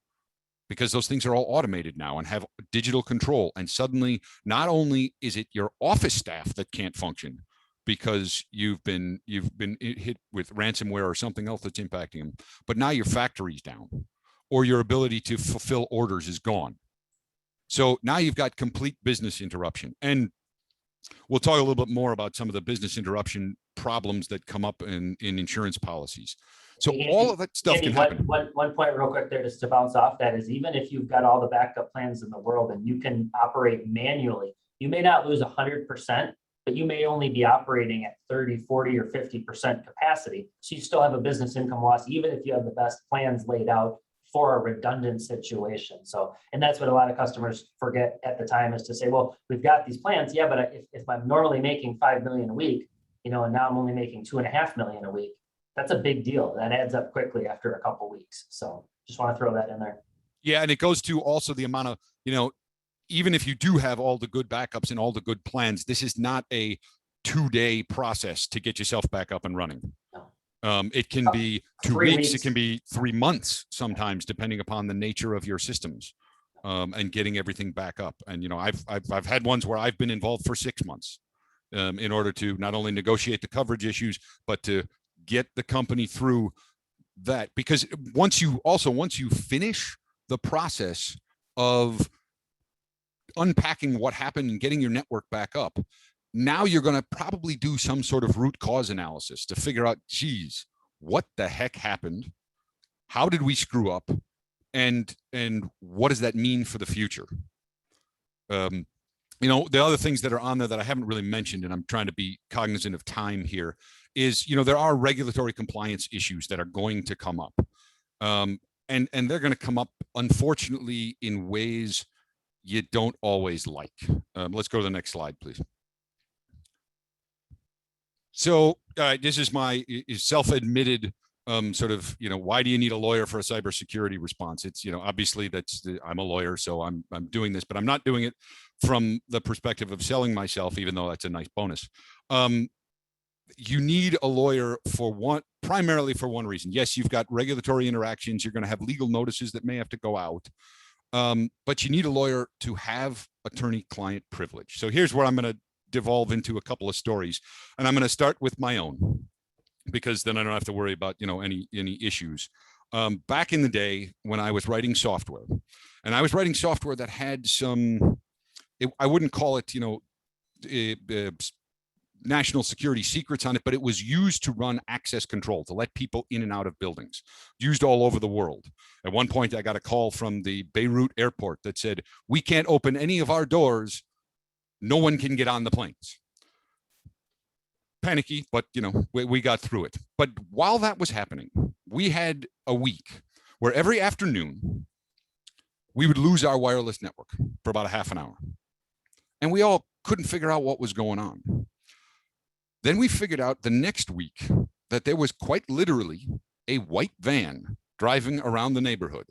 Because those things are all automated now and have digital control. And suddenly, not only is it your office staff that can't function because you've been hit with ransomware or something else that's impacting them, but now your factory's down, or your ability to fulfill orders is gone. So now you've got complete business interruption. And we'll talk a little bit more about some of the business interruption problems that come up in insurance policies. So Andy, all of that stuff Andy, can happen. One point real quick there just to bounce off that is, even if you've got all the backup plans in the world and you can operate manually, you may not lose 100%, but you may only be operating at 30, 40, or 50% capacity. So you still have a business income loss, even if you have the best plans laid out for a redundant situation. So, and that's what a lot of customers forget at the time, is to say, well, we've got these plans. Yeah, but if I'm normally making 5 million a week, and now I'm only making 2.5 million a week, that's a big deal. That adds up quickly after a couple of weeks. So just want to throw that in there. Yeah. And it goes to also the amount of, even if you do have all the good backups and all the good plans, this is not a 2-day process to get yourself back up and running. No. It can be 2 weeks. It can be 3 months sometimes, depending upon the nature of your systems, and getting everything back up. And, I've had ones where I've been involved for 6 months in order to not only negotiate the coverage issues, but to get the company through that. Because once you finish the process of unpacking what happened and getting your network back up, now you're going to probably do some sort of root cause analysis to figure out, geez, what the heck happened? How did we screw up? And what does that mean for the future? The other things that are on there that I haven't really mentioned, and I'm trying to be cognizant of time here, is, there are regulatory compliance issues that are going to come up. And they're going to come up, unfortunately, in ways you don't always like. Let's go to the next slide, please. So this is my self-admitted sort of, why do you need a lawyer for a cybersecurity response? It's, obviously I'm a lawyer, so I'm doing this, but I'm not doing it from the perspective of selling myself, even though that's a nice bonus. You need a lawyer primarily for one reason. Yes, you've got regulatory interactions. You're going to have legal notices that may have to go out. But you need a lawyer to have attorney-client privilege. So here's where I'm going to devolve into a couple of stories, and I'm going to start with my own, because then I don't have to worry about any issues. Back in the day when I was writing software, and I was writing software that had some, I wouldn't call it national security secrets on it, but it was used to run access control, to let people in and out of buildings, used all over the world. At one point, I got a call from the Beirut airport that said, we can't open any of our doors. No one can get on the planes. Panicky, but we got through it. But while that was happening, we had a week where every afternoon we would lose our wireless network for about a half an hour. And we all couldn't figure out what was going on. Then we figured out the next week that there was quite literally a white van driving around the neighborhood.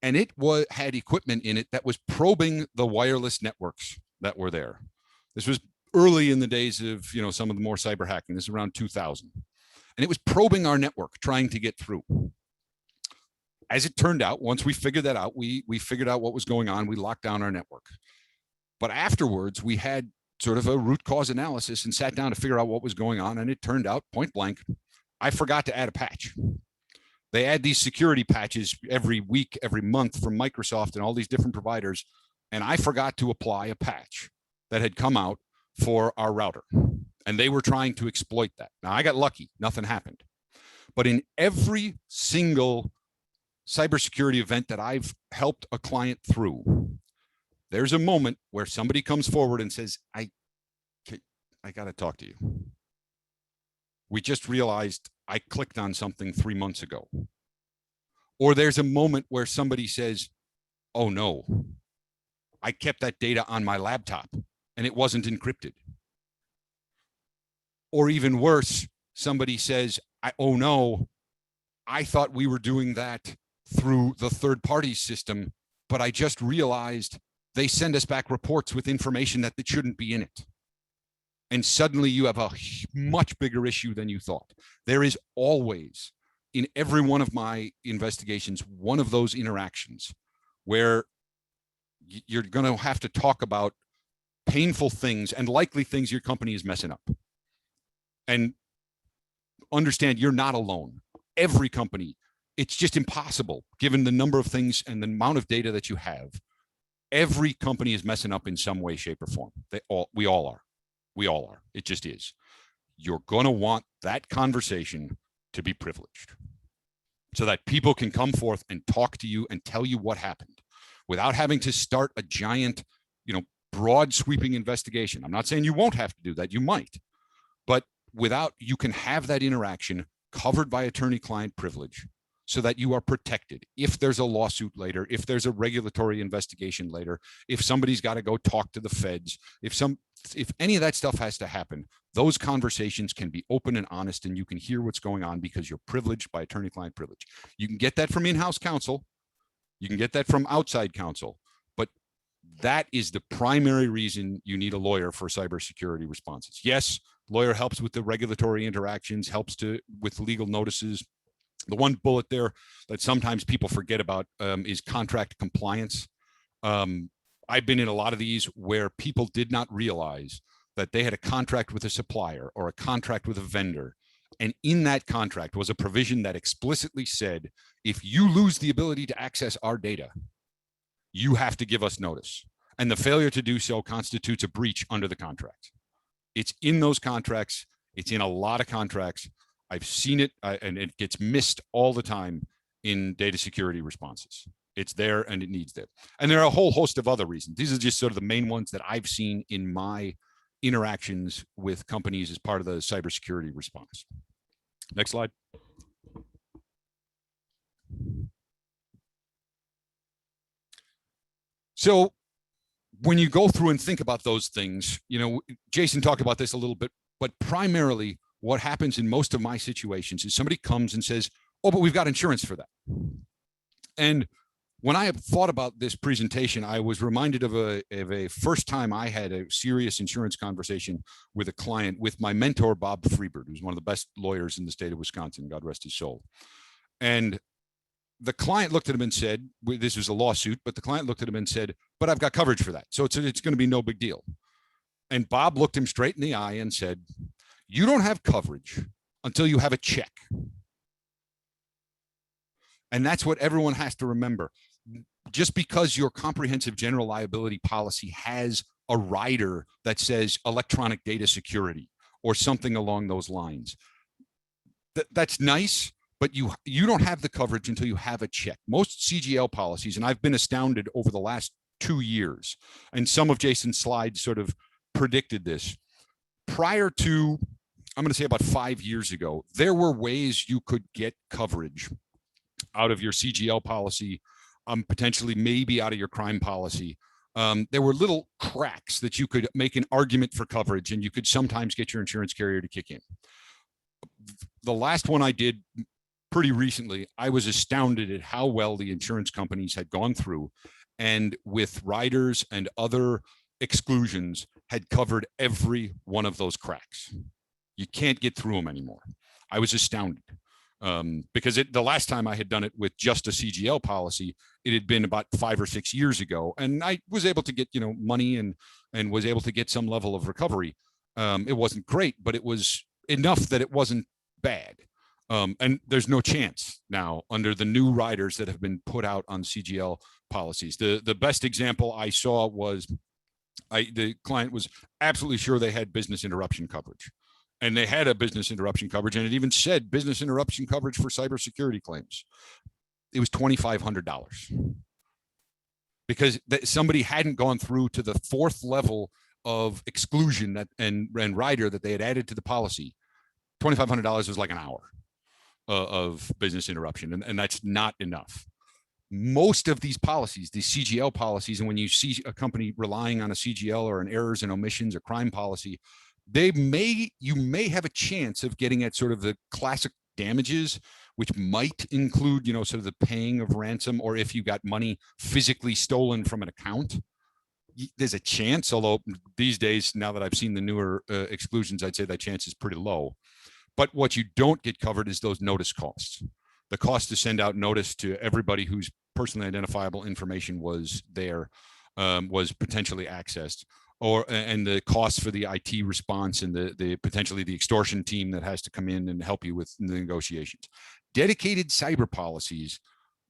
And it had equipment in it that was probing the wireless networks that were there. This was early in the days of, some of the more cyber hacking. This is around 2000. and it was probing our network, trying to get through. As it turned out, once we figured that out, we figured out what was going on. We locked down our network. But afterwards, we had sort of a root cause analysis and sat down to figure out what was going on. And it turned out, point blank, I forgot to add a patch. They add these security patches every week, every month from Microsoft and all these different providers. And I forgot to apply a patch that had come out for our router. And they were trying to exploit that. Now, I got lucky. Nothing happened. But in every single cybersecurity event that I've helped a client through, there's a moment where somebody comes forward and says, I got to talk to you. We just realized I clicked on something 3 months ago. Or there's a moment where somebody says, oh no, I kept that data on my laptop and it wasn't encrypted. Or even worse, somebody says, oh no, I thought we were doing that through the third party system, but I just realized they send us back reports with information that shouldn't be in it. And suddenly you have a much bigger issue than you thought. There is always, in every one of my investigations, one of those interactions where you're going to have to talk about painful things and likely things your company is messing up. And understand you're not alone. Every company, it's just impossible given the number of things and the amount of data that you have. Every company is messing up in some way, shape, or form. We all are. We all are. It just is. You're going to want that conversation to be privileged so that people can come forth and talk to you and tell you what happened without having to start a giant, broad sweeping investigation. I'm not saying you won't have to do that. You might, but you can have that interaction covered by attorney-client privilege so that you are protected. If there's a lawsuit later, if there's a regulatory investigation later, if somebody's got to go talk to the feds, if any of that stuff has to happen, those conversations can be open and honest and you can hear what's going on because you're privileged by attorney-client privilege. You can get that from in-house counsel. You can get that from outside counsel, but that is the primary reason you need a lawyer for cybersecurity responses. Yes, lawyer helps with the regulatory interactions, helps with legal notices. The one bullet there that sometimes people forget about is contract compliance. I've been in a lot of these where people did not realize that they had a contract with a supplier or a contract with a vendor. And in that contract was a provision that explicitly said, if you lose the ability to access our data, you have to give us notice. And the failure to do so constitutes a breach under the contract. It's in those contracts. It's in a lot of contracts. I've seen it, and it gets missed all the time in data security responses. It's there and it needs there. And there are a whole host of other reasons. These are just sort of the main ones that I've seen in my interactions with companies as part of the cybersecurity response. Next slide. So when you go through and think about those things, Jason talked about this a little bit, but primarily what happens in most of my situations is somebody comes and says, oh, but we've got insurance for that. And when I thought about this presentation, I was reminded of a first time I had a serious insurance conversation with a client with my mentor, Bob Freebird, who's one of the best lawyers in the state of Wisconsin, God rest his soul. And the client looked at him and said, this was a lawsuit, but the client looked at him and said, but I've got coverage for that. So it's going to be no big deal. And Bob looked him straight in the eye and said, you don't have coverage until you have a check. And that's what everyone has to remember. Just because your comprehensive general liability policy has a rider that says electronic data security or something along those lines, that's nice, but you don't have the coverage until you have a check. Most CGL policies, and I've been astounded over the last 2 years, and some of Jason's slides sort of predicted this. Prior to, I'm going to say about 5 years ago, there were ways you could get coverage out of your CGL policy, potentially maybe out of your crime policy. There were little cracks that you could make an argument for coverage, and you could sometimes get your insurance carrier to kick in. The last one I did pretty recently, I was astounded at how well the insurance companies had gone through and with riders and other exclusions had covered every one of those cracks. You can't get through them anymore. I was astounded. Because the last time I had done it with just a CGL policy, it had been about 5 or 6 years ago, and I was able to get money and was able to get some level of recovery. It wasn't great, but it was enough that it wasn't bad. And there's no chance now under the new riders that have been put out on CGL policies. The best example I saw was the client was absolutely sure they had business interruption coverage. And they had a business interruption coverage, and it even said business interruption coverage for cybersecurity claims. It was $2,500 because somebody hadn't gone through to the 4th level of exclusion and rider that they had added to the policy. $2,500 was like an hour of business interruption, and that's not enough. Most of these policies, these CGL policies, and when you see a company relying on a CGL or an errors and omissions or crime policy, you may have a chance of getting at sort of the classic damages, which might include, sort of the paying of ransom, or if you got money physically stolen from an account, there's a chance. Although these days, now that I've seen the newer exclusions, I'd say that chance is pretty low. But what you don't get covered is those notice costs. The cost to send out notice to everybody whose personally identifiable information was there, was potentially accessed. And the costs for the IT response and the potentially the extortion team that has to come in and help you with the negotiations. Dedicated cyber policies,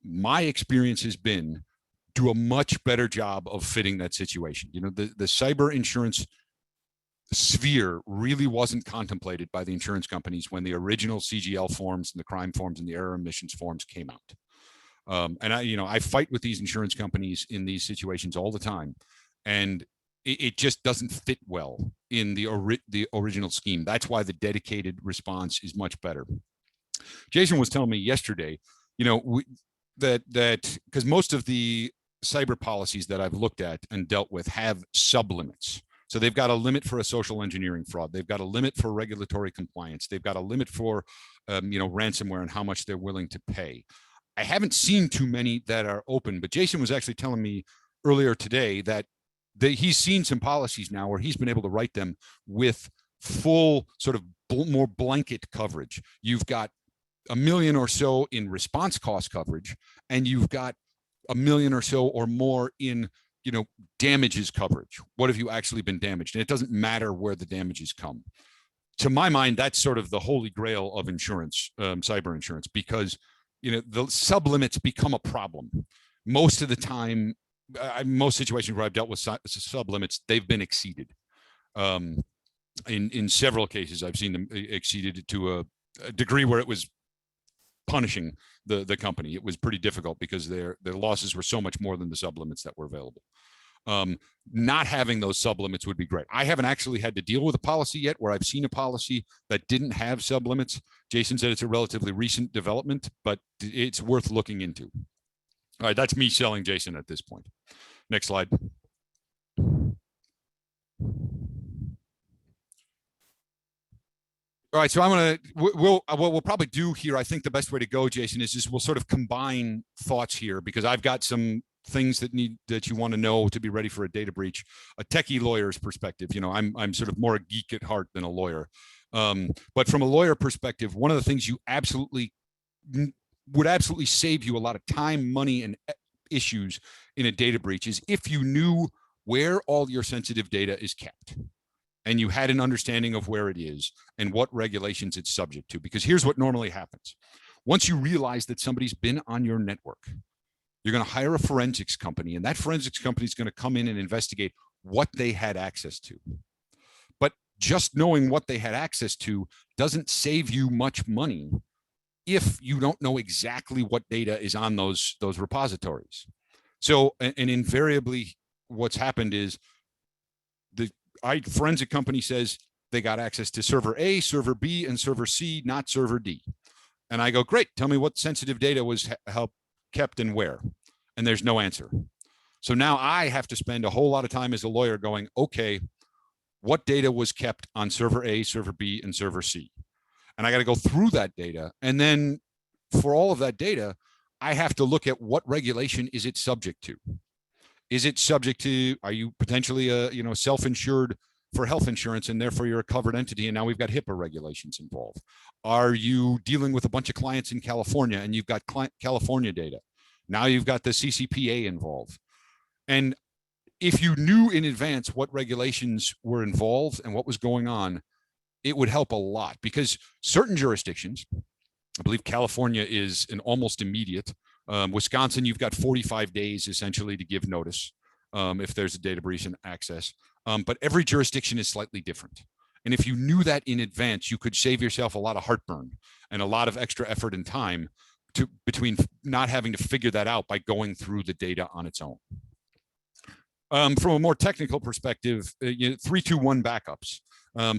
my experience has been, do a much better job of fitting that situation. The cyber insurance sphere really wasn't contemplated by the insurance companies when the original CGL forms and the crime forms and the error omissions forms came out. And I fight with these insurance companies in these situations all the time, and it just doesn't fit well in the original scheme. That's why the dedicated response is much better. Jason was telling me yesterday, that because most of the cyber policies that I've looked at and dealt with have sublimits. So they've got a limit for a social engineering fraud. They've got a limit for regulatory compliance. They've got a limit for, ransomware and how much they're willing to pay. I haven't seen too many that are open, but Jason was actually telling me earlier today that he's seen some policies now where he's been able to write them with full sort of more blanket coverage. You've got $1 million or so in response cost coverage, and you've got $1 million or so or more in damages coverage. What have you actually been damaged? And it doesn't matter where the damages come. To my mind, that's sort of the holy grail of insurance, cyber insurance, because the sublimits become a problem. Most of the time, most situations where I've dealt with sublimits, they've been exceeded. In several cases, I've seen them exceeded to a degree where it was punishing the company. It was pretty difficult because their losses were so much more than the sublimits that were available. Not having those sublimits would be great. I haven't actually had to deal with a policy yet where I've seen a policy that didn't have sublimits. Jason said it's a relatively recent development, but it's worth looking into. All right, that's me selling Jason at this point. Next slide. All right, so what we'll probably do here, I think the best way to go, Jason, is we'll sort of combine thoughts here, because I've got some things that you want to know to be ready for a data breach. A techie lawyer's perspective, I'm sort of more a geek at heart than a lawyer. But from a lawyer perspective, one of the things you would absolutely save you a lot of time, money, and issues in a data breach is if you knew where all your sensitive data is kept, and you had an understanding of where it is and what regulations it's subject to. Because here's what normally happens. Once you realize that somebody's been on your network, you're going to hire a forensics company, and that forensics company is going to come in and investigate what they had access to. But just knowing what they had access to doesn't save you much money if you don't know exactly what data is on those repositories. So, and invariably what's happened is the forensic company says they got access to server A, server B, and server C, not server D. And I go, great, tell me what sensitive data was kept and where. And there's no answer. So now I have to spend a whole lot of time as a lawyer going, okay, what data was kept on server A, server B, and server C? And I got to go through that data. And then for all of that data, I have to look at what regulation is it subject to. Is it subject to, are you potentially a self-insured for health insurance and therefore you're a covered entity and now we've got HIPAA regulations involved? Are you dealing with a bunch of clients in California and you've got California data? Now you've got the CCPA involved. And if you knew in advance what regulations were involved and what was going on, it would help a lot, because certain jurisdictions, I believe California is an almost immediate. Wisconsin, you've got 45 days essentially to give notice if there's a data breach and access. But every jurisdiction is slightly different. And if you knew that in advance, you could save yourself a lot of heartburn and a lot of extra effort and time between not having to figure that out by going through the data on its own. From a more technical perspective, 3-2-1 backups.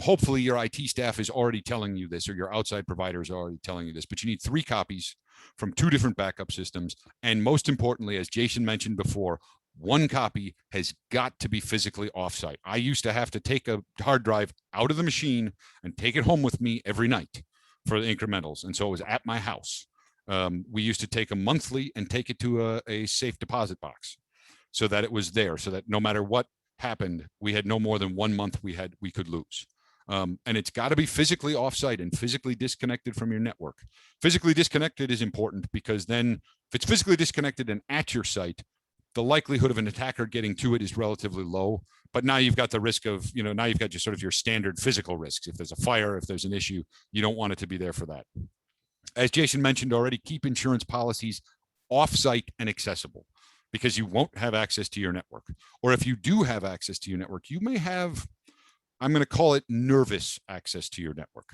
Hopefully your IT staff is already telling you this, or your outside provider is already telling you this, but you need 3 copies from 2 different backup systems. And most importantly, as Jason mentioned before, 1 copy has got to be physically offsite. I used to have to take a hard drive out of the machine and take it home with me every night for the incrementals. And so it was at my house. We used to take them monthly and take it to a safe deposit box so that it was there, so that no matter what happened, we had no more than 1 month we could lose. And it's got to be physically offsite and physically disconnected from your network. Physically disconnected is important, because then if it's physically disconnected and at your site, the likelihood of an attacker getting to it is relatively low. But now you've got the risk of, now you've got just sort of your standard physical risks. If there's a fire, if there's an issue, you don't want it to be there for that. As Jason mentioned already, keep insurance policies offsite and accessible, because you won't have access to your network. Or if you do have access to your network, you may have, I'm going to call it nervous access to your network.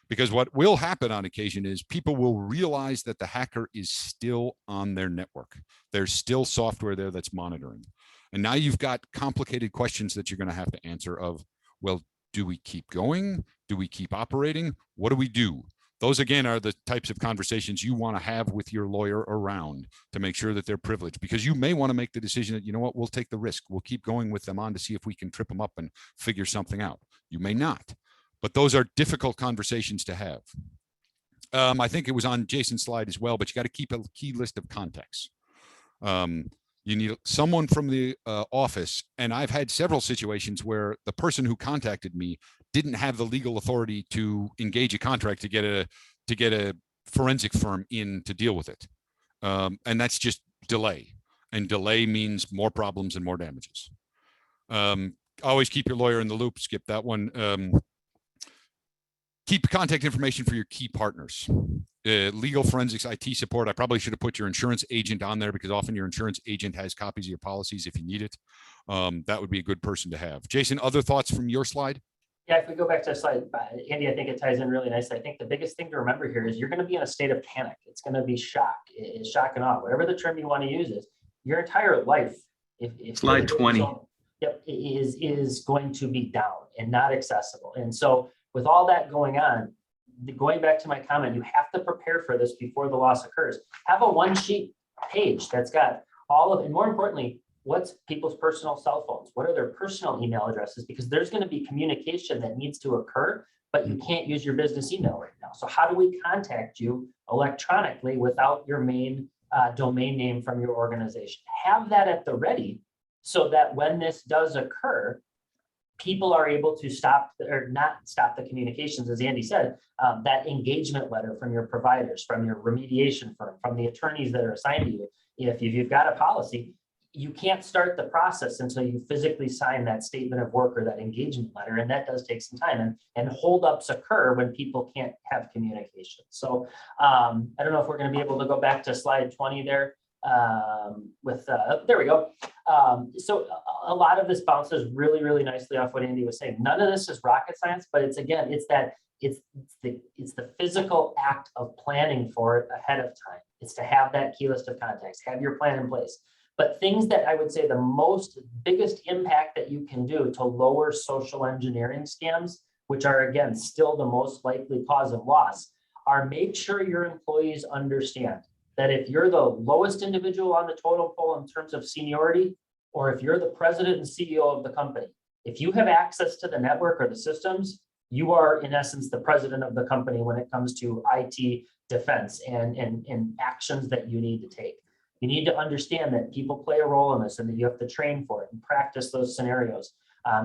Because what will happen on occasion is people will realize that the hacker is still on their network. There's still software there that's monitoring. And now you've got complicated questions that you're going to have to answer of, well, do we keep going? Do we keep operating? What do we do? Those, again, are the types of conversations you want to have with your lawyer around to make sure that they're privileged, because you may want to make the decision that, you know what, we'll take the risk. We'll keep going with them on to see if we can trip them up and figure something out. You may not, but those are difficult conversations to have. I think it was on Jason's slide as well, but you got to keep a key list of contacts. You need someone from the office, and I've had several situations where the person who contacted me didn't have the legal authority to engage a contract to get a forensic firm in to deal with it, and that's just delay, and delay means more problems and more damages. Always keep your lawyer in the loop. Skip that one. Keep contact information for your key partners. Legal, forensics, IT support. I probably should have put your insurance agent on there, because often your insurance agent has copies of your policies if you need it. That would be a good person to have. Jason, other thoughts from your slide? Yeah, if we go back to the slide, Andy, I think it ties in really nicely. I think the biggest thing to remember here is you're going to be in a state of panic. It's going to be shock. It's shock and awe. Whatever the term you want to use is, your entire life, if slide 20, yep, is going to be down and not accessible. And so with all that going on, going back to my comment, you have to prepare for this before the loss occurs. Have a 1-sheet page that's got all of, and more importantly, what's people's personal cell phones? What are their personal email addresses? Because there's going to be communication that needs to occur, but you can't use your business email right now. So how do we contact you electronically without your main domain name from your organization? Have that at the ready, so that when this does occur, people are able to stop or not stop the communications, as Andy said, that engagement letter from your providers, from your remediation firm, from the attorneys that are assigned to you. If you've got a policy, you can't start the process until you physically sign that statement of work or that engagement letter, and that does take some time. And holdups occur when people can't have communication. So I don't know if we're going to be able to go back to slide 20 there. There we go. So a lot of this bounces really, really nicely off what Andy was saying. None of this is rocket science, but it's the physical act of planning for it ahead of time. It's to have that key list of contacts, have your plan in place. But things that I would say the biggest impact that you can do to lower social engineering scams, which are, again, still the most likely cause of loss, are make sure your employees understand that if you're the lowest individual on the totem pole in terms of seniority, or if you're the president and CEO of the company, if you have access to the network or the systems, you are in essence the president of the company when it comes to IT defense and actions that you need to take. You need to understand that people play a role in this and that you have to train for it and practice those scenarios.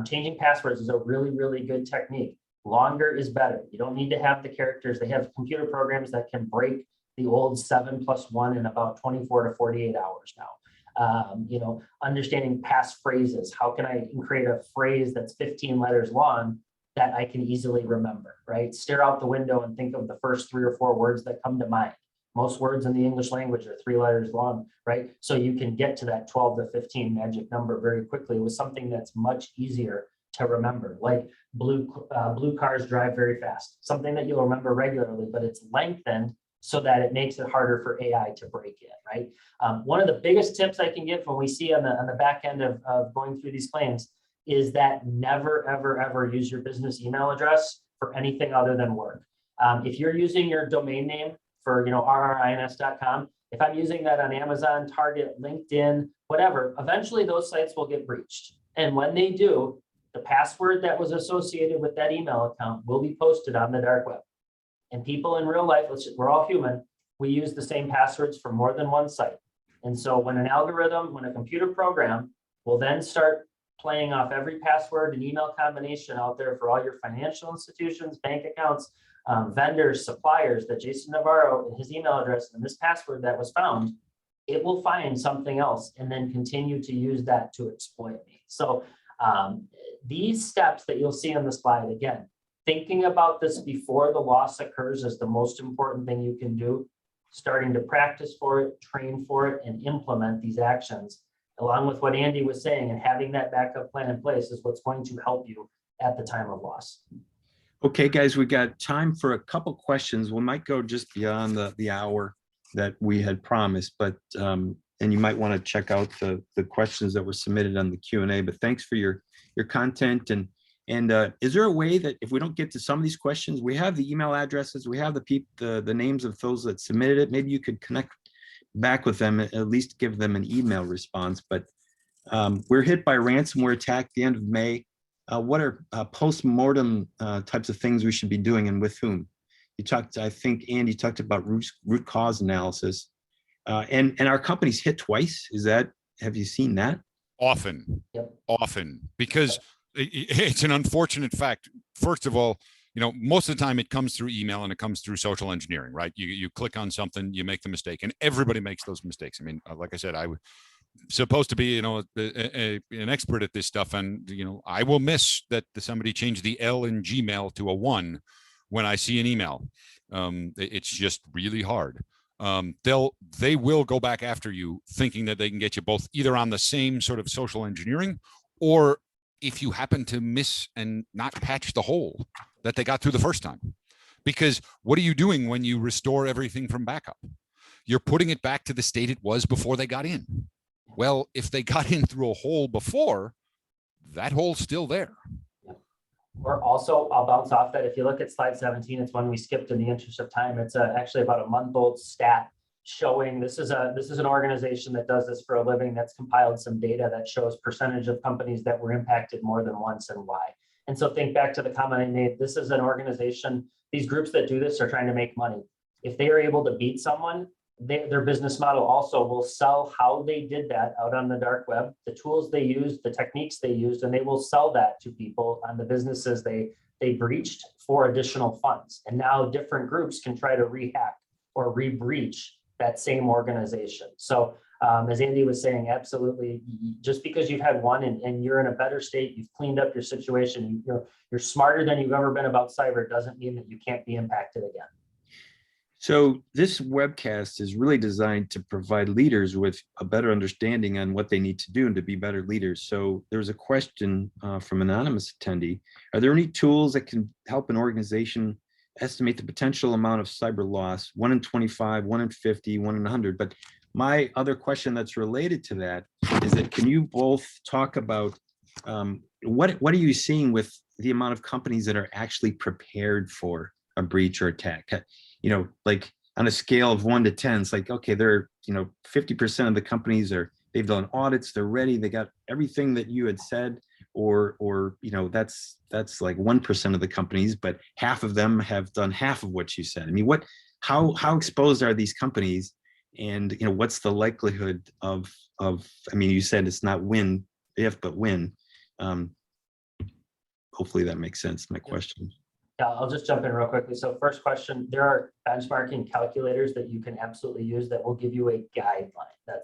Changing passwords is a really, really good technique. Longer is better. You don't need to have the characters. They have computer programs that can break the old 7+1 in about 24 to 48 hours now. Understanding passphrases. How can I create a phrase that's 15 letters long that I can easily remember, right? Stare out the window and think of the first 3 or 4 words that come to mind. Most words in the English language are 3 letters long, right? So you can get to that 12 to 15 magic number very quickly with something that's much easier to remember, like blue cars drive very fast, something that you'll remember regularly, but it's lengthened so that it makes it harder for AI to break in, right? One of the biggest tips I can give when we see on the back end of going through these claims is that never, ever, ever use your business email address for anything other than work. If you're using your domain name for rrins.com, if I'm using that on Amazon, Target, LinkedIn, whatever, eventually those sites will get breached. And when they do, the password that was associated with that email account will be posted on the dark web. And people in real life, we're all human, we use the same passwords for more than one site. And so when an algorithm, when a computer program will then start playing off every password and email combination out there for all your financial institutions, bank accounts, vendors, suppliers, that Jason Navarro and his email address and this password that was found, it will find something else and then continue to use that to exploit me. So these steps that you'll see on the slide, again, thinking about this before the loss occurs is the most important thing you can do. Starting to practice for it, train for it, and implement these actions, along with what Andy was saying, and having that backup plan in place is what's going to help you at the time of loss. Okay, guys, we got time for a couple questions. We might go just beyond the hour that we had promised, but and you might want to check out the questions that were submitted on the Q&A. But thanks for your content. And is there a way that if we don't get to some of these questions, we have the email addresses, we have the names of those that submitted it. Maybe you could connect back with them, at least give them an email response. But we're hit by a ransomware attack at the end of May. What are post-mortem types of things we should be doing, and with whom? You talked, I think, Andy talked about root cause analysis. And our company's hit twice. Have you seen that? Often, Yep. Often, because it's an unfortunate fact. First of all, most of the time it comes through email and it comes through social engineering, right? You click on something, you make the mistake, and everybody makes those mistakes. I mean, like I said, I was supposed to be, an expert at this stuff, and I will miss that somebody changed the L in Gmail to a 1 when I see an email. It's just really hard. They will go back after you thinking that they can get you both either on the same sort of social engineering, or if you happen to miss and not patch the hole that they got through the first time. Because what are you doing when you restore everything from backup? You're putting it back to the state it was before they got in. Well, if they got in through a hole before, that hole's still there. Or also, I'll bounce off that. If you look at slide 17, it's one we skipped in the interest of time. It's actually about a month-old stat showing this is an organization that does this for a living, that's compiled some data that shows percentage of companies that were impacted more than once and why. And so think back to the comment I made. This is an organization, these groups that do this are trying to make money. If they are able to beat someone, their business model also will sell how they did that out on the dark web, the tools they used, the techniques they used, and they will sell that to people on the businesses they breached for additional funds. And now different groups can try to rehack or re-breach that same organization. So as Andy was saying, absolutely, just because you've had one and you're in a better state, you've cleaned up your situation, you're smarter than you've ever been about cyber, doesn't mean that you can't be impacted again. So this webcast is really designed to provide leaders with a better understanding on what they need to do and to be better leaders. So there's a question from an anonymous attendee. Are there any tools that can help an organization estimate the potential amount of cyber loss? 1 in 25, 1 in 50, 1 in 100. But my other question that's related to that is that can you both talk about what are you seeing with the amount of companies that are actually prepared for a breach or attack? Like on a scale of 1 to 10, it's like, okay, they're, 50% of the companies they've done audits, they're ready, they got everything that you had said, or that's like 1% of the companies, but half of them have done half of what you said. I mean, how exposed are these companies? And, what's the likelihood of, I mean, you said it's not win if, but when. hopefully that makes sense, my question. Yeah, I'll just jump in real quickly. So first question, there are benchmarking calculators that you can absolutely use that will give you a guideline.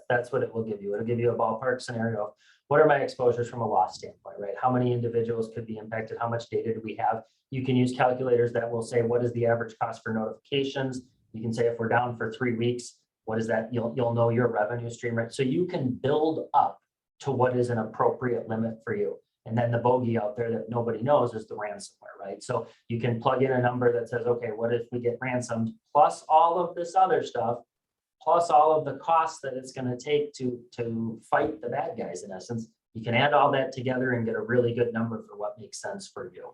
That's what it will give you. It'll give you a ballpark scenario of what are my exposures from a loss standpoint, right? How many individuals could be impacted? How much data do we have? You can use calculators that will say, what is the average cost for notifications? You can say if we're down for 3 weeks, what is that? You'll know your revenue stream, right? So you can build up to what is an appropriate limit for you. And then the bogey out there that nobody knows is the ransomware, right? So you can plug in a number that says, okay, what if we get ransomed, plus all of this other stuff, plus all of the costs that it's going to take to fight the bad guys, in essence. You can add all that together and get a really good number for what makes sense for you.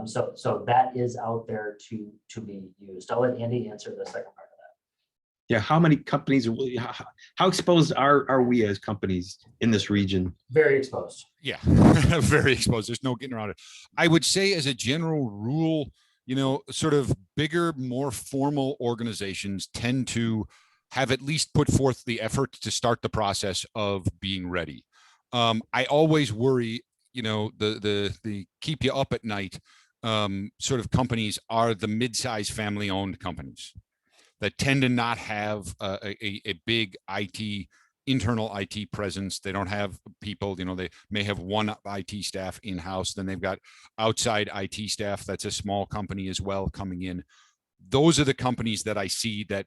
So that is out there to be used. I'll let Andy answer the second part. Yeah, how many companies, how exposed are we as companies in this region? Very exposed. Yeah, very exposed. There's no getting around it. I would say as a general rule, you know, sort of bigger, more formal organizations tend to have at least put forth the effort to start the process of being ready. I always worry, you know, the keep you up at night sort of companies are the mid-sized family-owned companies that tend to not have a big internal IT presence. They don't have people, you know, they may have one IT staff in-house, then they've got outside IT staff. That's a small company as well coming in. Those are the companies that I see that,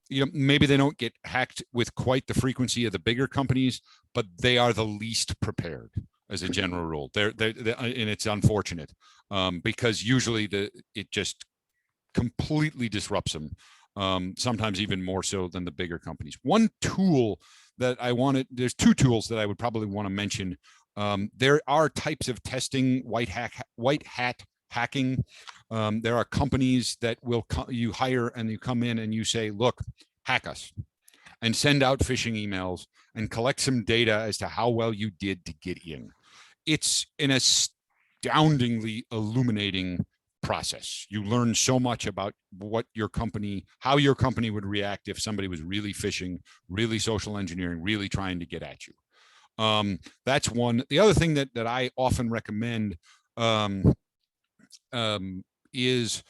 you know, maybe they don't get hacked with quite the frequency of the bigger companies, but they are the least prepared as a general rule. They're and it's unfortunate because usually it just completely disrupts them. Sometimes even more so than the bigger companies. One tool that there's 2 tools that I would probably want to mention. There are types of testing, white hat hacking. There are companies that you hire and you come in and you say, look, hack us, and send out phishing emails and collect some data as to how well you did to get in. It's an astoundingly illuminating process. You learn so much about how your company would react if somebody was really phishing, really social engineering, really trying to get at you. That's one. The other thing that I often recommend is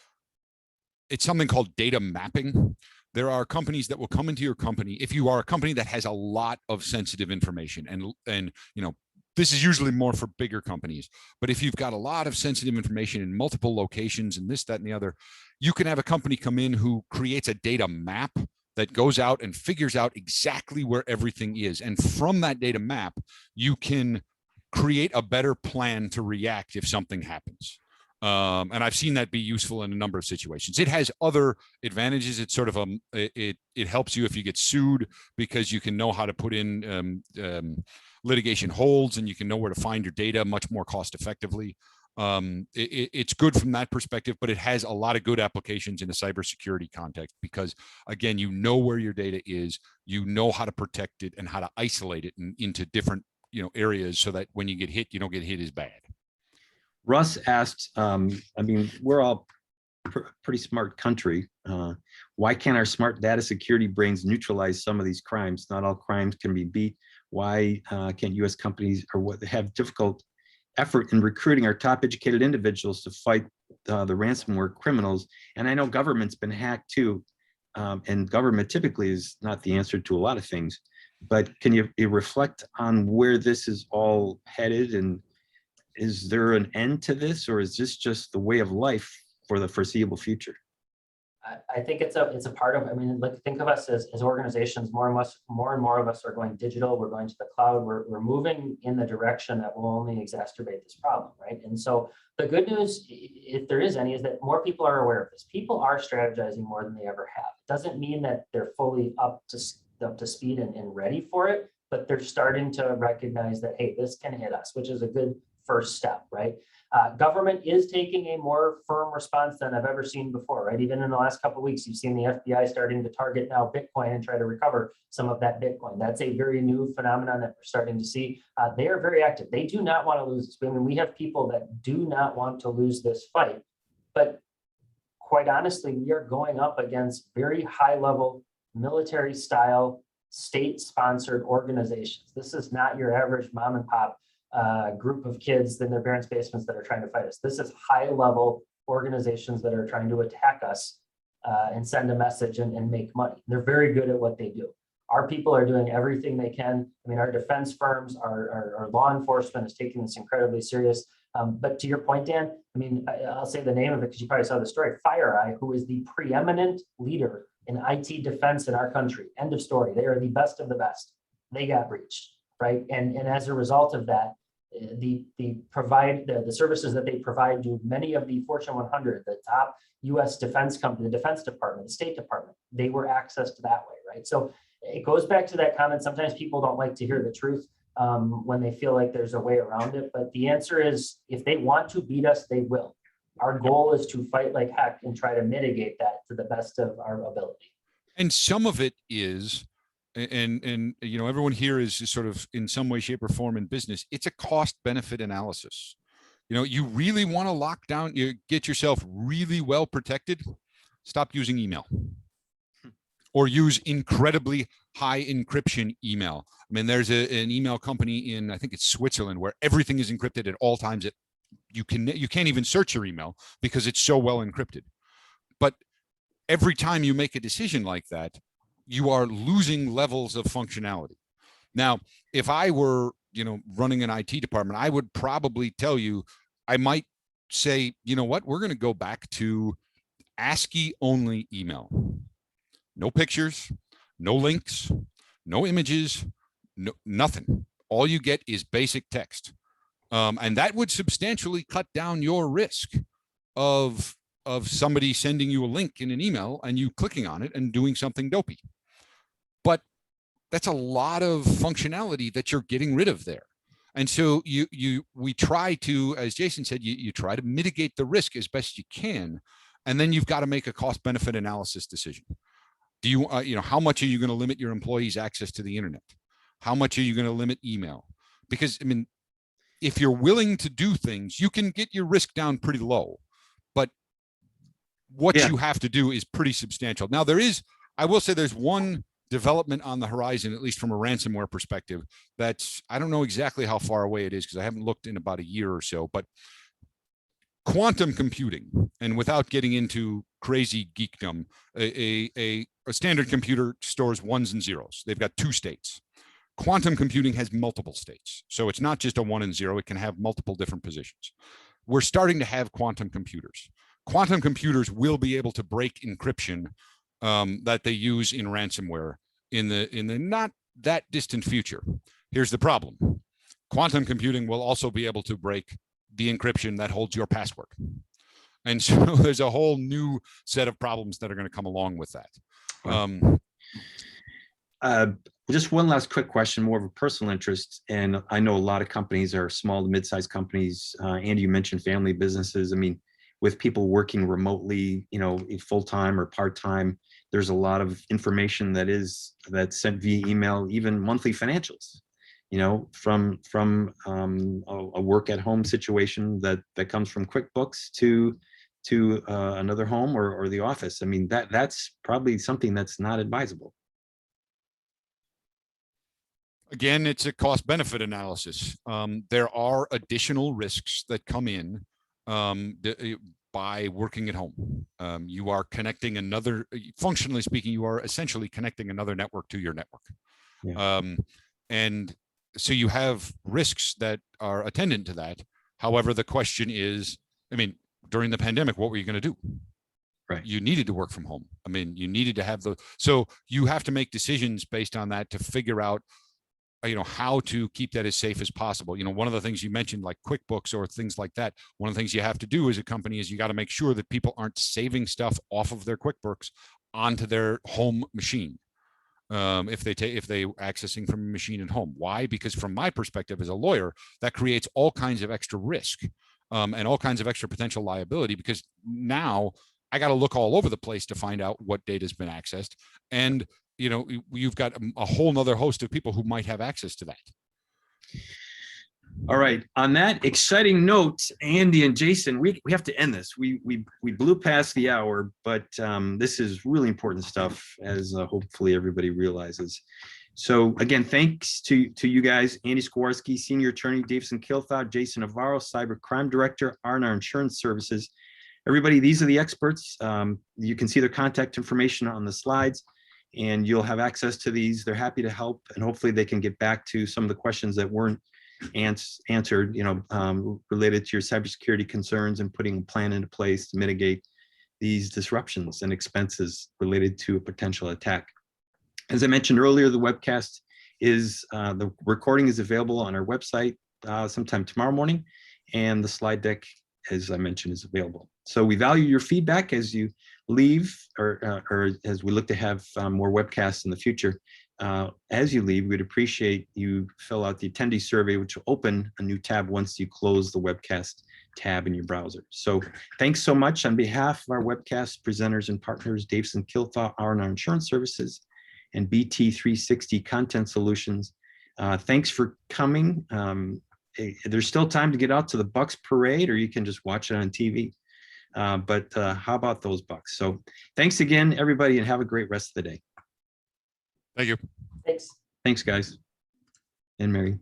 it's something called data mapping. There are companies that will come into your company. If you are a company that has a lot of sensitive information and you know, this is usually more for bigger companies, but if you've got a lot of sensitive information in multiple locations and this, that, and the other, you can have a company come in who creates a data map that goes out and figures out exactly where everything is. And from that data map, you can create a better plan to react if something happens. And I've seen that be useful in a number of situations. It has other advantages. It's sort of it helps you if you get sued, because you can know how to put in litigation holds and you can know where to find your data much more cost effectively. It's good from that perspective, but it has a lot of good applications in a cybersecurity context because, again, you know where your data is, you know how to protect it and how to isolate it into different areas so that when you get hit, you don't get hit as bad. Russ asked, I mean, we're all pretty smart country. Why can't our smart data security brains neutralize some of these crimes? Not all crimes can be beat. Why can't U.S. companies have difficult effort in recruiting our top educated individuals to fight the ransomware criminals? And I know government's been hacked too, and government typically is not the answer to a lot of things. But can you reflect on where this is all headed, and is there an end to this, or is this just the way of life for the foreseeable future? I think it's a part of. I mean, think of us as organizations. More and more of us are going digital. We're going to the cloud. We're moving in the direction that will only exacerbate this problem, right? And so the good news, if there is any, is that more people are aware of this. People are strategizing more than they ever have. It doesn't mean that they're fully up to speed and ready for it, but they're starting to recognize that, hey, this can hit us, which is a good first step, right? Government is taking a more firm response than I've ever seen before, right? Even in the last couple of weeks, you've seen the FBI starting to target now Bitcoin and try to recover some of that Bitcoin. That's a very new phenomenon that we're starting to see. They are very active. They do not want to lose this. I mean, we have people that do not want to lose this fight, but quite honestly, we are going up against very high-level military-style, state-sponsored organizations. This is not your average mom and pop group of kids in their parents' basements that are trying to fight us. This is high-level organizations that are trying to attack us and send a message and make money. They're very good at what they do. Our people are doing everything they can. I mean, our defense firms, our law enforcement is taking this incredibly serious. But to your point, Dan, I mean, I'll say the name of it because you probably saw the story. FireEye, who is the preeminent leader in IT defense in our country. End of story. They are the best of the best. They got breached, right? And as a result of that, the services that they provide to many of the Fortune 100, the top U.S. defense company, the Defense Department, the State Department, they were accessed that way, right? So it goes back to that comment. Sometimes people don't like to hear the truth when they feel like there's a way around it. But the answer is, if they want to beat us, they will. Our goal is to fight like heck and try to mitigate that to the best of our ability. And some of it is, and you know, everyone here is sort of in some way, shape, or form in business. It's a cost benefit analysis. You know, you really want to lock down, you get yourself really well protected. Stop using email, or use incredibly high encryption email. I mean, there's an email company in, I think it's Switzerland, where everything is encrypted at all times. You can't even search your email because it's so well encrypted. But every time you make a decision like that, you are losing levels of functionality. Now, if I were, you know, running an IT department, I would probably tell you, I might say, you know what, we're going to go back to ASCII only email. No pictures, no links, no images, no, nothing. All you get is basic text. And that would substantially cut down your risk of somebody sending you a link in an email and you clicking on it and doing something dopey. But that's a lot of functionality that you're getting rid of there. And so we try to, as Jason said, you try to mitigate the risk as best you can. And then you've got to make a cost benefit analysis decision. Do you, you know, how much are you going to limit your employees' access to the internet? How much are you going to limit email? Because, I mean, if you're willing to do things, you can get your risk down pretty low, but what you have to do is pretty substantial. Now I will say there's one development on the horizon, at least from a ransomware perspective, that's, I don't know exactly how far away it is because I haven't looked in about a year or so, but quantum computing, and without getting into crazy geekdom, a standard computer stores ones and zeros. They've got 2 states. Quantum computing has multiple states. So it's not just a 1 and 0, it can have multiple different positions. We're starting to have quantum computers. Quantum computers will be able to break encryption that they use in ransomware in the not that distant future. Here's the problem. Quantum computing will also be able to break the encryption that holds your password. And so there's a whole new set of problems that are going to come along with that. Just one last quick question, more of a personal interest. And I know a lot of companies are small to mid-sized companies. Andy, you mentioned family businesses. I mean, with people working remotely, you know, full-time or part-time, there's a lot of information that's sent via email, even monthly financials, you know, from a work-at-home situation that comes from QuickBooks to another home or the office. I mean, that's probably something that's not advisable. Again, it's a cost-benefit analysis. There are additional risks that come in by working at home. You are connecting functionally speaking, you are essentially connecting another network to your network. Yeah. And so you have risks that are attendant to that. However, the question is, I mean, during the pandemic, what were you going to do? Right. You needed to work from home. I mean, you needed to have so you have to make decisions based on that to figure out, you know, how to keep that as safe as possible. You know, one of the things you mentioned, like QuickBooks or things like that, one of the things you have to do as a company is you got to make sure that people aren't saving stuff off of their QuickBooks onto their home machine. If they accessing from a machine at home. Why? Because from my perspective as a lawyer, that creates all kinds of extra risk and all kinds of extra potential liability, because now I got to look all over the place to find out what data has been accessed. And, you know, you've got a whole nother host of people who might have access to that. All right. On that exciting note, Andy and Jason, we have to end this. We blew past the hour, but this is really important stuff, as hopefully everybody realizes. So again, thanks to you guys, Andy Skowarski, Senior Attorney, Davison Kilthau, Jason Navarro, Cyber Crime Director, R&R Insurance Services. Everybody, these are the experts. You can see their contact information on the slides, and you'll have access to these. They're happy to help, and hopefully they can get back to some of the questions that weren't answered, related to your cybersecurity concerns and putting a plan into place to mitigate these disruptions and expenses related to a potential attack. As I mentioned earlier, the webcast the recording is available on our website sometime tomorrow morning, and the slide deck, as I mentioned, is available. So we value your feedback as you leave, or as we look to have more webcasts in the future. As you leave, we'd appreciate you fill out the attendee survey, which will open a new tab once you close the webcast tab in your browser. So thanks so much on behalf of our webcast presenters and partners, Davison Kilthau, R&R Insurance Services, and BT360 Content Solutions. Thanks for coming. There's still time to get out to the Bucks Parade, or you can just watch it on TV. But how about those Bucks? So thanks again, everybody, and have a great rest of the day. Thank you. Thanks. Thanks, guys. And Mary.